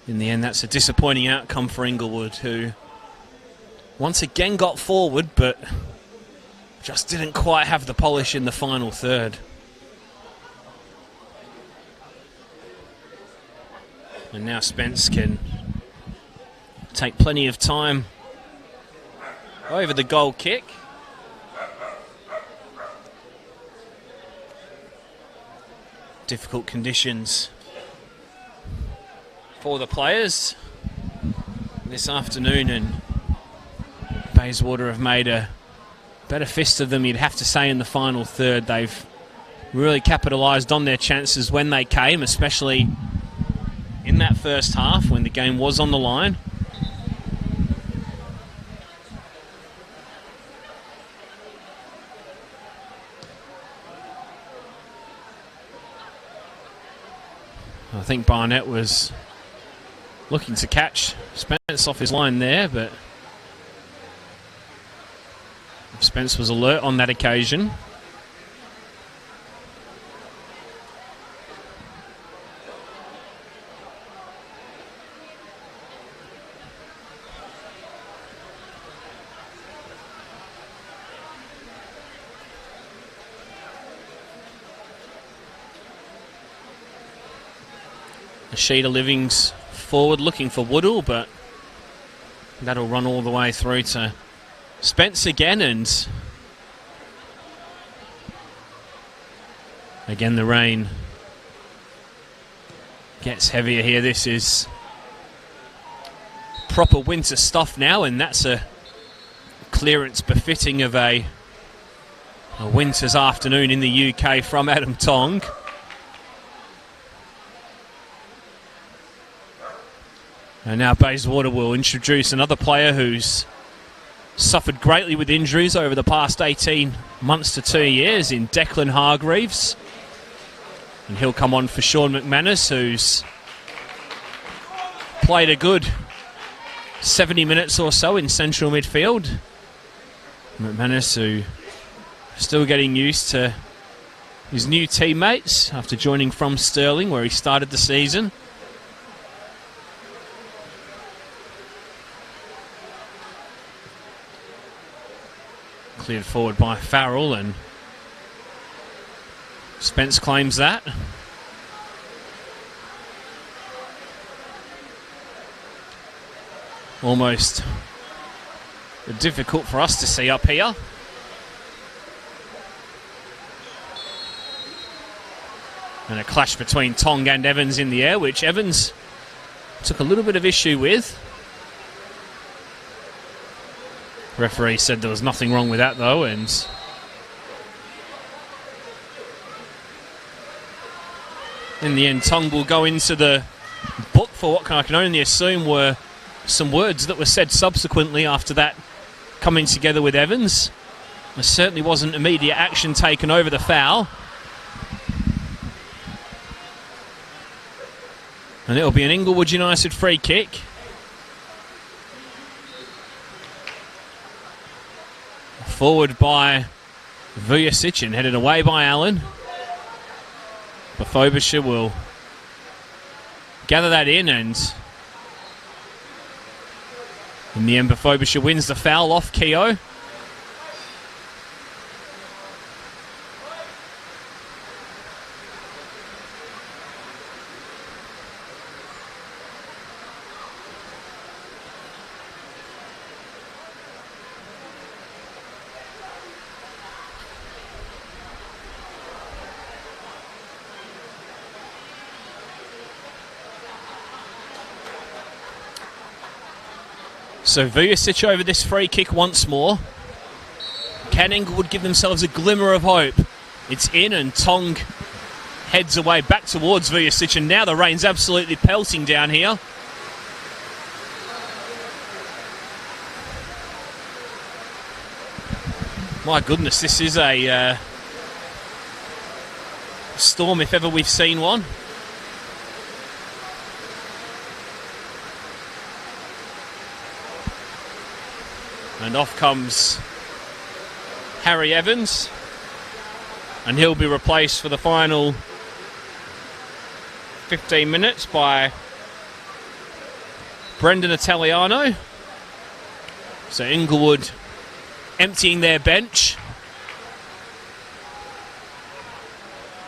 in the end that's a disappointing outcome for Inglewood, who once again got forward, but just didn't quite have the polish in the final third. And now Spence can take plenty of time over the goal kick. Difficult conditions for the players this afternoon, and Bayswater have made a better fist of them, you'd have to say, in the final third. They've really capitalised on their chances when they came, especially in that first half when the game was on the line. I think Barnett was looking to catch Spence off his line there, but Spence was alert on that occasion. Sheeta Livings forward looking for Woodall, but that'll run all the way through to Spence again, and again the rain gets heavier here. This is proper winter stuff now, and that's a clearance befitting of a winter's afternoon in the UK from Adam Tong. And now Bayswater will introduce another player who's suffered greatly with injuries over the past 18 months to 2 years in Declan Hargreaves. And he'll come on for Sean McManus, who's played a good 70 minutes or so in central midfield. McManus, who still getting used to his new teammates after joining from Stirling, where he started the season. Cleared forward by Farrell, and Spence claims that. Almost difficult for us to see up here. And a clash between Tong and Evans in the air, which Evans took a little bit of issue with. Referee said there was nothing wrong with that though, and in the end Tong will go into the book for what I can only assume were some words that were said subsequently after that coming together with Evans. There certainly wasn't immediate action taken over the foul. And it'll be an Inglewood United free kick. Forward by Vujicic and headed away by Allen. Bafobisha will gather that in, and in the end Bafobisha wins the foul off Keogh. So Vujicic over this free kick once more. Can Inglewood give themselves a glimmer of hope? It's in, and Tong heads away back towards Vujicic, and now the rain's absolutely pelting down here. My goodness, this is a storm if ever we've seen one. And off comes Harry Evans, and he'll be replaced for the final 15 minutes by Brendan Italiano. So Inglewood emptying their bench,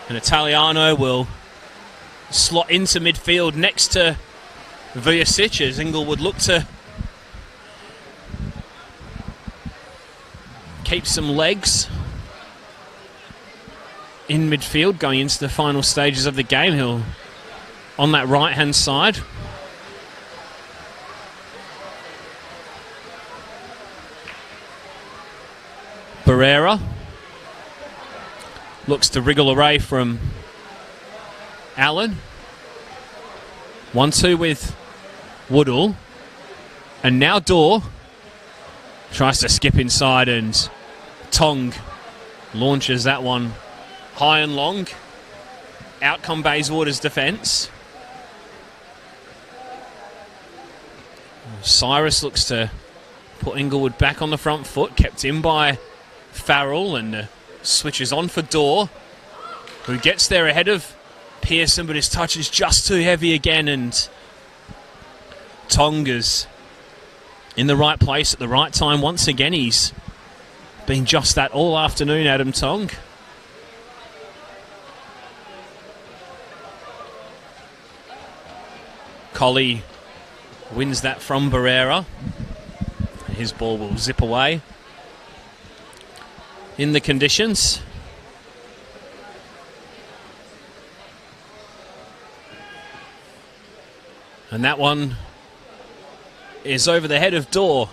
and Italiano will slot into midfield next to Vujicic as Inglewood look to keep some legs in midfield going into the final stages of the game. He'll on that right hand side. Barrera looks to wriggle away from Allen. 1-2 with Woodall. And now Dorr tries to skip inside, and Tong launches that one high and long. Out come Bayswater's defence. Cyrus looks to put Inglewood back on the front foot, kept in by Farrell, and switches on for Dorr, who gets there ahead of Pearson, but his touch is just too heavy again, and Tonga's in the right place at the right time once again. He's been just that all afternoon, Adam Tong. Colley wins that from Barrera. His ball will zip away in the conditions. And that one is over the head of Dorr.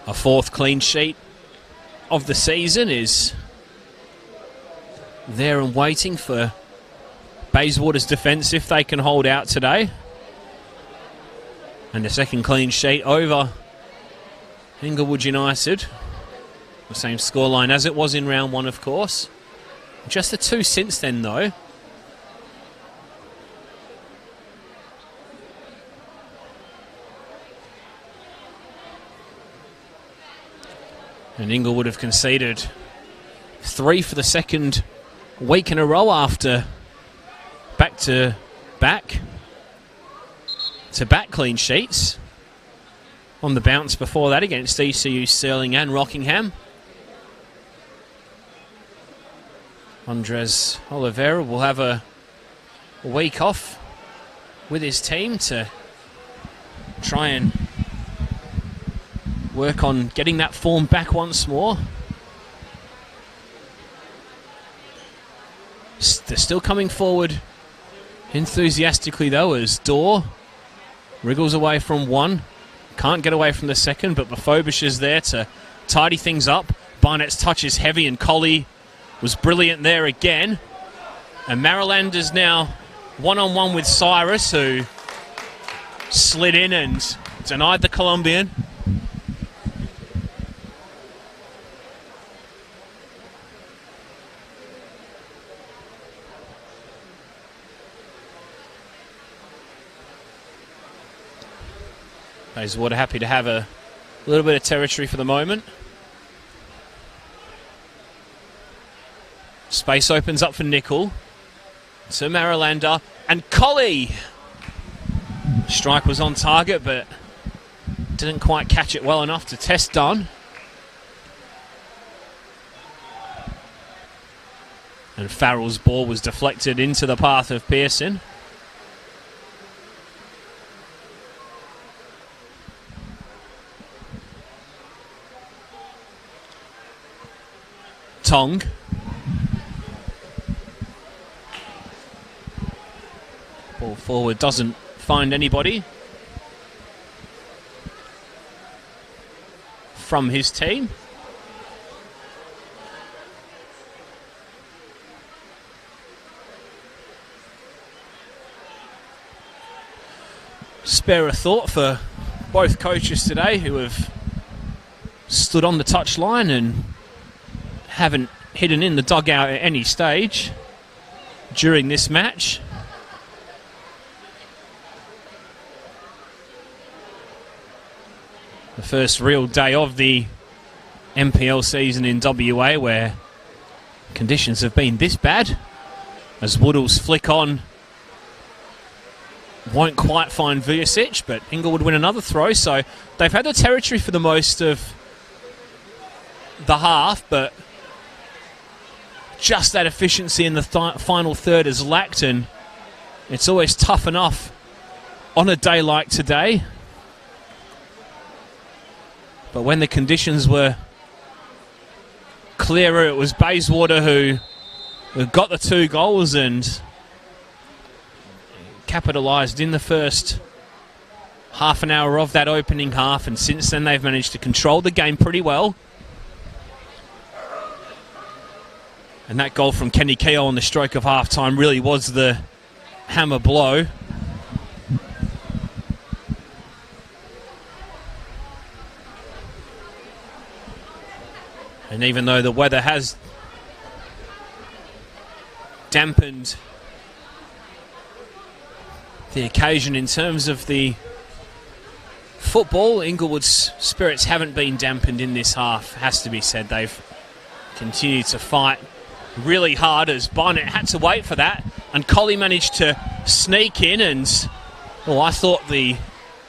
A fourth clean sheet of the season is there and waiting for Bayswater's defence if they can hold out today. And a second clean sheet over Inglewood United. The same scoreline as it was in round one, of course. Just the two since then, though. And Inglewood have conceded 3 for the second week in a row after back-to-back clean sheets. On the bounce before that against ECU, Stirling and Rockingham. Andres Oliveira will have a week off with his team to try and work on getting that form back once more. They're still coming forward enthusiastically, though, as Dorr wriggles away from one. Can't get away from the second, but Bafobish is there to tidy things up. Barnett's touch is heavy, and Colley was brilliant there again. And Marylander's now one-on-one with Cyrus, who slid in and denied the Colombian. Bayswater happy to have a little bit of territory for the moment. Space opens up for Nickel. To Marilander. And Colley! Strike was on target, but didn't quite catch it well enough to test Dunn. And Farrell's ball was deflected into the path of Pearson. Tong. Ball forward, doesn't find anybody from his team. Spare a thought for both coaches today, who have stood on the touchline and haven't hidden in the dugout at any stage during this match. The first real day of the NPL season in WA, where conditions have been this bad, as Woodall's flick on won't quite find Vujicic, but Inglewood win another throw, so they've had the territory for the most of the half, but just that efficiency in the final third has lacked, and it's always tough enough on a day like today. But when the conditions were clearer, it was Bayswater who got the 2 goals and capitalised in the first half an hour of that opening half, and since then they've managed to control the game pretty well. And that goal from Kenny Keogh on the stroke of half-time really was the hammer blow. And even though the weather has dampened the occasion in terms of the football, Inglewood's spirits haven't been dampened in this half, has to be said. They've continued to fight really hard as Barnett had to wait for that, and Colley managed to sneak in, and I thought the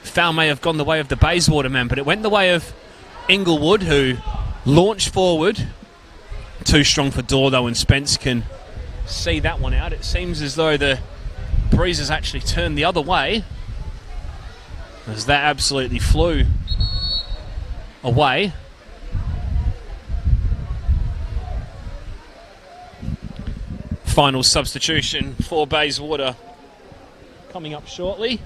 foul may have gone the way of the Bayswater man, but it went the way of Inglewood, who launched forward. Too strong for Dore though, and Spence can see that one out. It seems as though the breeze has actually turned the other way, as that absolutely flew away. Final substitution for Bayswater coming up shortly.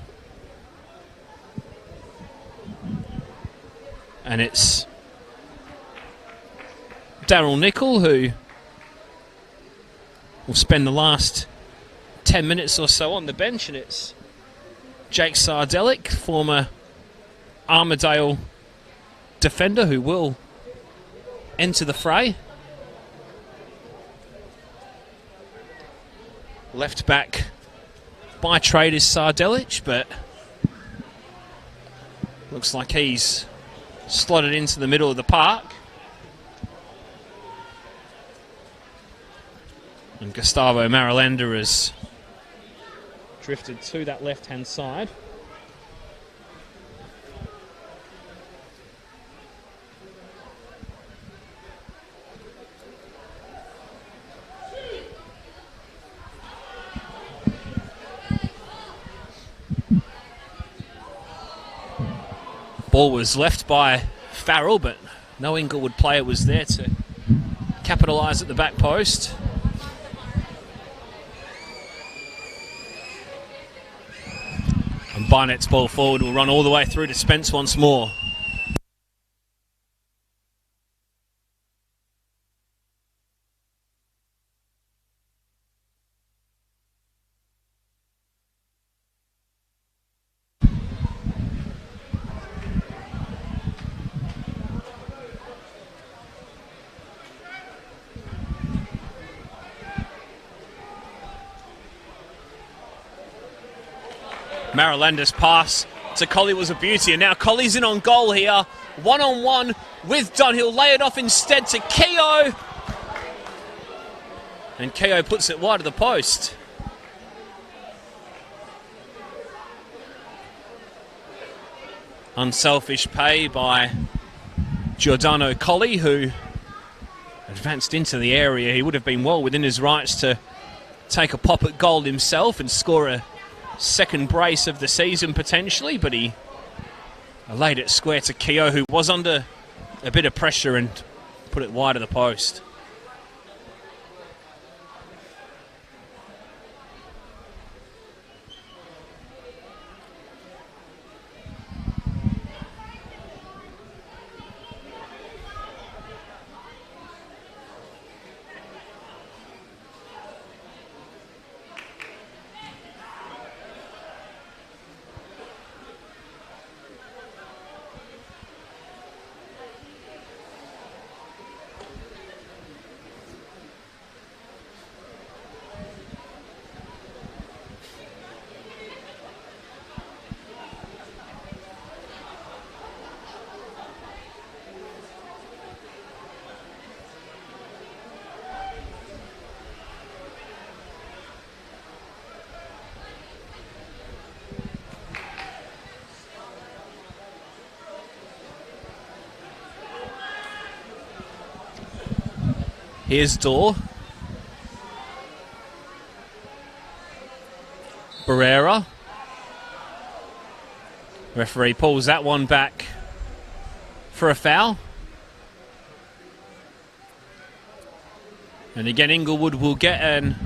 And it's Daryl Nicol, who will spend the last 10 minutes or so on the bench, and it's Jake Sardelic, former Armidale defender, who will enter the fray. Left back by trade is Sardelic, but looks like he's slotted into the middle of the park. And Gustavo Marilander has drifted to that left-hand side. Ball was left by Farrell, but no Inglewood player was there to capitalise at the back post. And Barnett's ball forward will run all the way through to Spence once more. Marilander's pass to Colley was a beauty, and now Colley's in on goal here. One-on-one with Dunn. He'll lay it off instead to Keogh. And Keogh puts it wide of the post. Unselfish pay by Giordano Colley, who advanced into the area. He would have been well within his rights to take a pop at goal himself and score a second brace of the season potentially, but he laid it square to Keogh, who was under a bit of pressure, and put it wide of the post. Here's Dorr. Barrera. Referee pulls that one back for a foul. And again, Inglewood will get an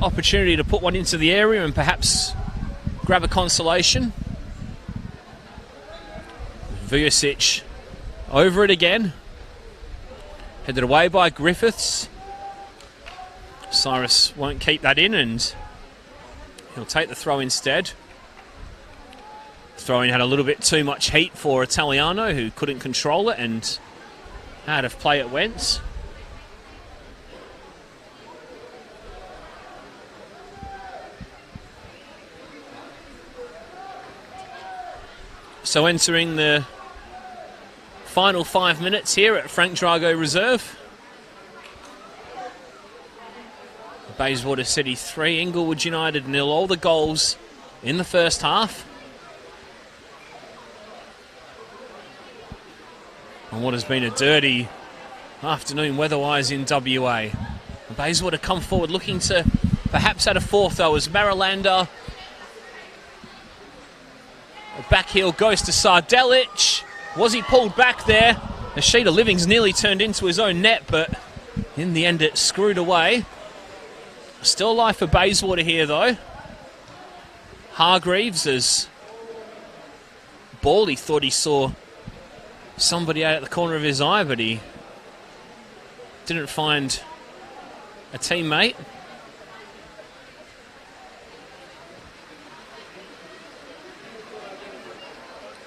opportunity to put one into the area and perhaps grab a consolation. Vujicic over it again. Headed away by Griffiths. Cyrus won't keep that in and he'll take the throw instead. Throw-in had a little bit too much heat for Italiano, who couldn't control it, and out of play it went. So entering the final 5 minutes here at Frank Drago Reserve. Bayswater City 3, Inglewood United 0. All the goals in the first half. On what has been a dirty afternoon weather-wise in WA. Bayswater come forward looking to perhaps add a fourth though as Marilander. A back heel goes to Sardelic. Was he pulled back there? Ashida Livings nearly turned into his own net, but in the end it screwed away. Still alive for Bayswater here though. Hargreaves as ball, he thought he saw somebody out at the corner of his eye, but he didn't find a teammate.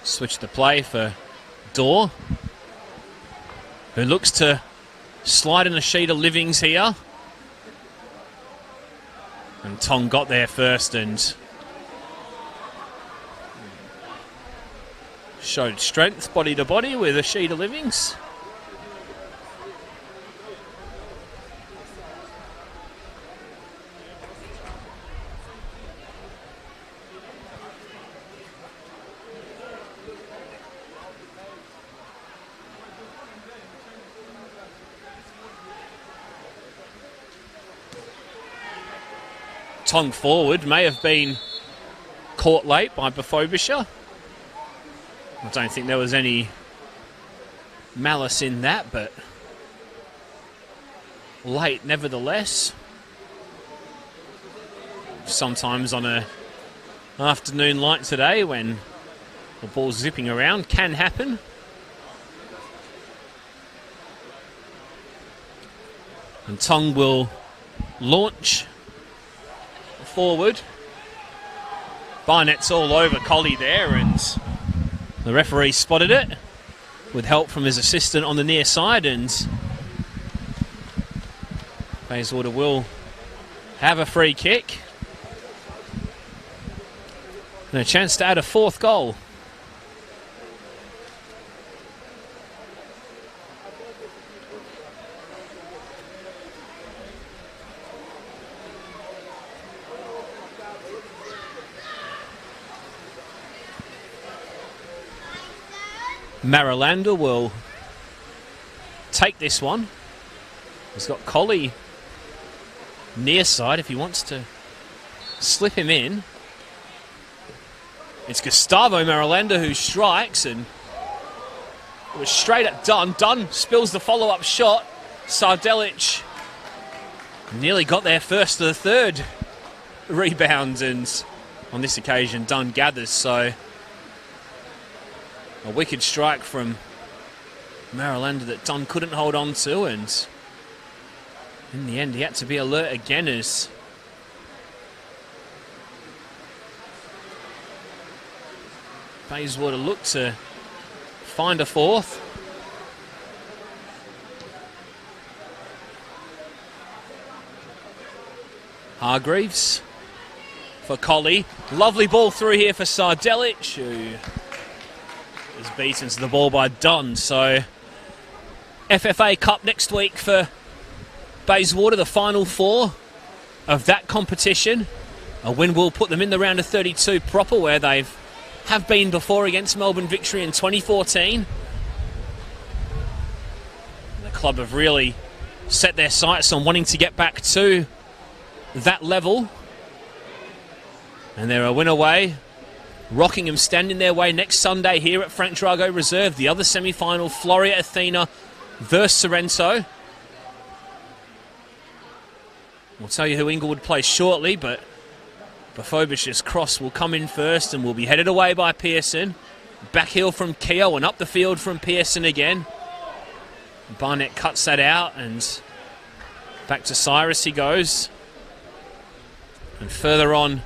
Switch the play for Dorr, who looks to slide in Ashida Livings here. And Tong got there first and showed strength body to body with Ashida Livings. Tong forward may have been caught late by Bafobisha. I don't think there was any malice in that, but late nevertheless. Sometimes on an afternoon like today when the ball's zipping around can happen. And Tong will launch forward. Barnett's all over Collie there, and the referee spotted it with help from his assistant on the near side, and Bayswater will have a free kick and a chance to add a fourth goal. Marilander will take this one. He's got Collie near side if he wants to slip him in. It's Gustavo Marilander who strikes, and it was straight at Dunn. Dunn spills the follow-up shot. Sardelic nearly got there first to the third rebound, and on this occasion Dunn gathers, so a wicked strike from Marilander that Dunn couldn't hold on to, and in the end he had to be alert again as Bayswater looked to find a fourth. Hargreaves for Collie. Lovely ball through here for Sardelic, who is beaten to the ball by Dunn. So FFA Cup next week for Bayswater, the final four of that competition. A win will put them in the round of 32 proper, where they have been before against Melbourne Victory in 2014. The club have really set their sights on wanting to get back to that level. And they're a win away. Rockingham stand in their way next Sunday here at Frank Drago Reserve. The other semi-final, Floria Athena versus Sorrento. We'll tell you who Inglewood plays shortly, but Bafobish's cross will come in first and will be headed away by Pearson. Backheel from Keogh and up the field from Pearson again. Barnett cuts that out and back to Cyrus he goes. And further on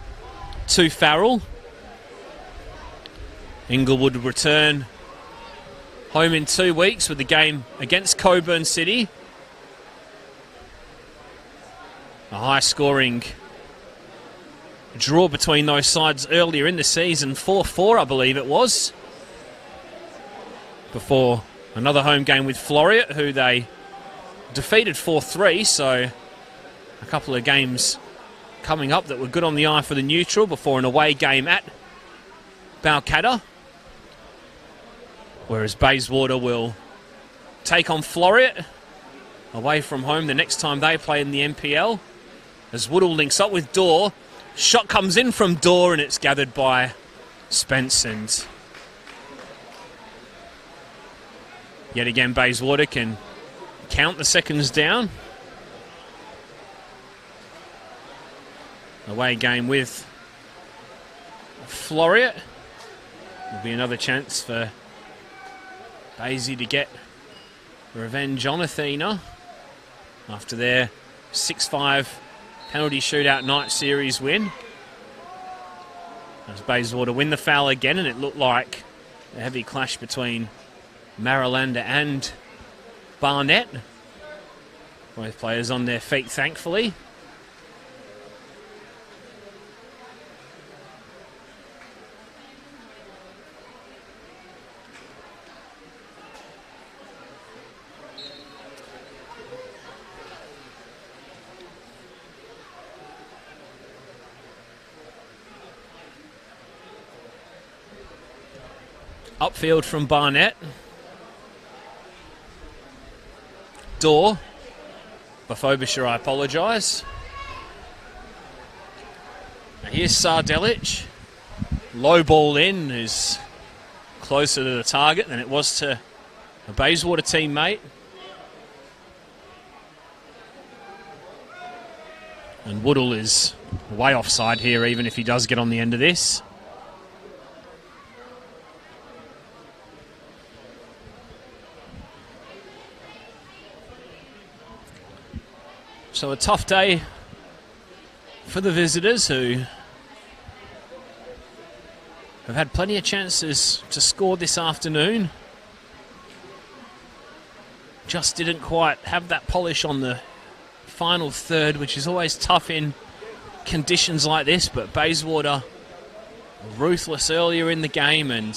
to Farrell. Inglewood return home in 2 weeks with the game against Cockburn City. A high-scoring draw between those sides earlier in the season, 4-4 I believe it was. Before another home game with Floria, who they defeated 4-3, so a couple of games coming up that were good on the eye for the neutral before an away game at Balcatta. Whereas Bayswater will take on Floria away from home the next time they play in the NPL. As Woodall links up with Dorr. Shot comes in from Dorr and it's gathered by Spence. And yet again Bayswater can count the seconds down. Away game with Floria. Will be another chance for Basie to get revenge on Athena after their 6-5 penalty shootout night series win. As Bayswater win the foul again, and it looked like a heavy clash between Maralander and Barnett. Both players on their feet, thankfully. Upfield from Barnett. Dorr. Bafobisher, I apologise. Now here's Sardelic. Low ball in is closer to the target than it was to a Bayswater teammate. And Woodall is way offside here, even if he does get on the end of this. So a tough day for the visitors, who have had plenty of chances to score this afternoon. Just didn't quite have that polish on the final third, which is always tough in conditions like this. But Bayswater ruthless earlier in the game, and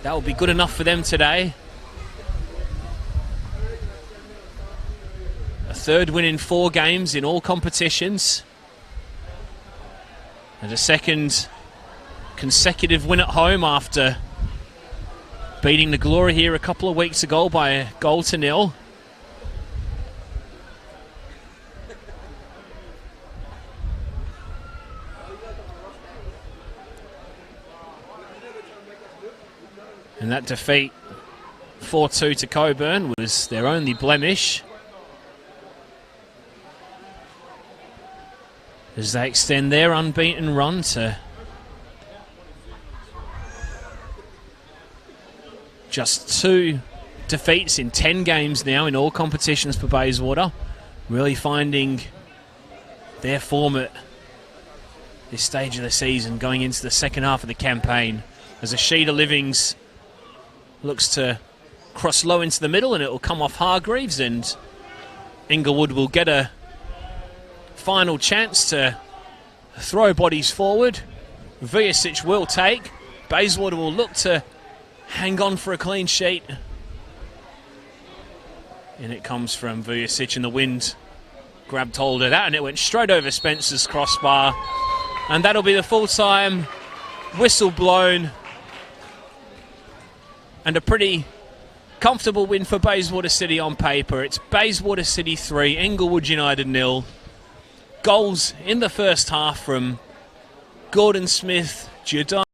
that will be good enough for them today. A third win in 4 games in all competitions. And a second consecutive win at home after beating the Glory here a couple of weeks ago by a 1-0. And that defeat 4-2 to Cockburn was their only blemish, as they extend their unbeaten run to just 2 defeats in 10 games now in all competitions for Bayswater. Really finding their form at this stage of the season, going into the second half of the campaign, as Ashida Livings looks to cross low into the middle, and it will come off Hargreaves, and Inglewood will get a final chance to throw bodies forward. Vujicic will take. Bayswater will look to hang on for a clean sheet. And it comes from Vujicic, and the wind grabbed hold of that, and it went straight over Spencer's crossbar. And that'll be the full-time whistle blown. And a pretty Comfortable win for Bayswater City on paper. It's Bayswater City 3, Inglewood United 0. Goals in the first half from Gordon Smith, Jedi.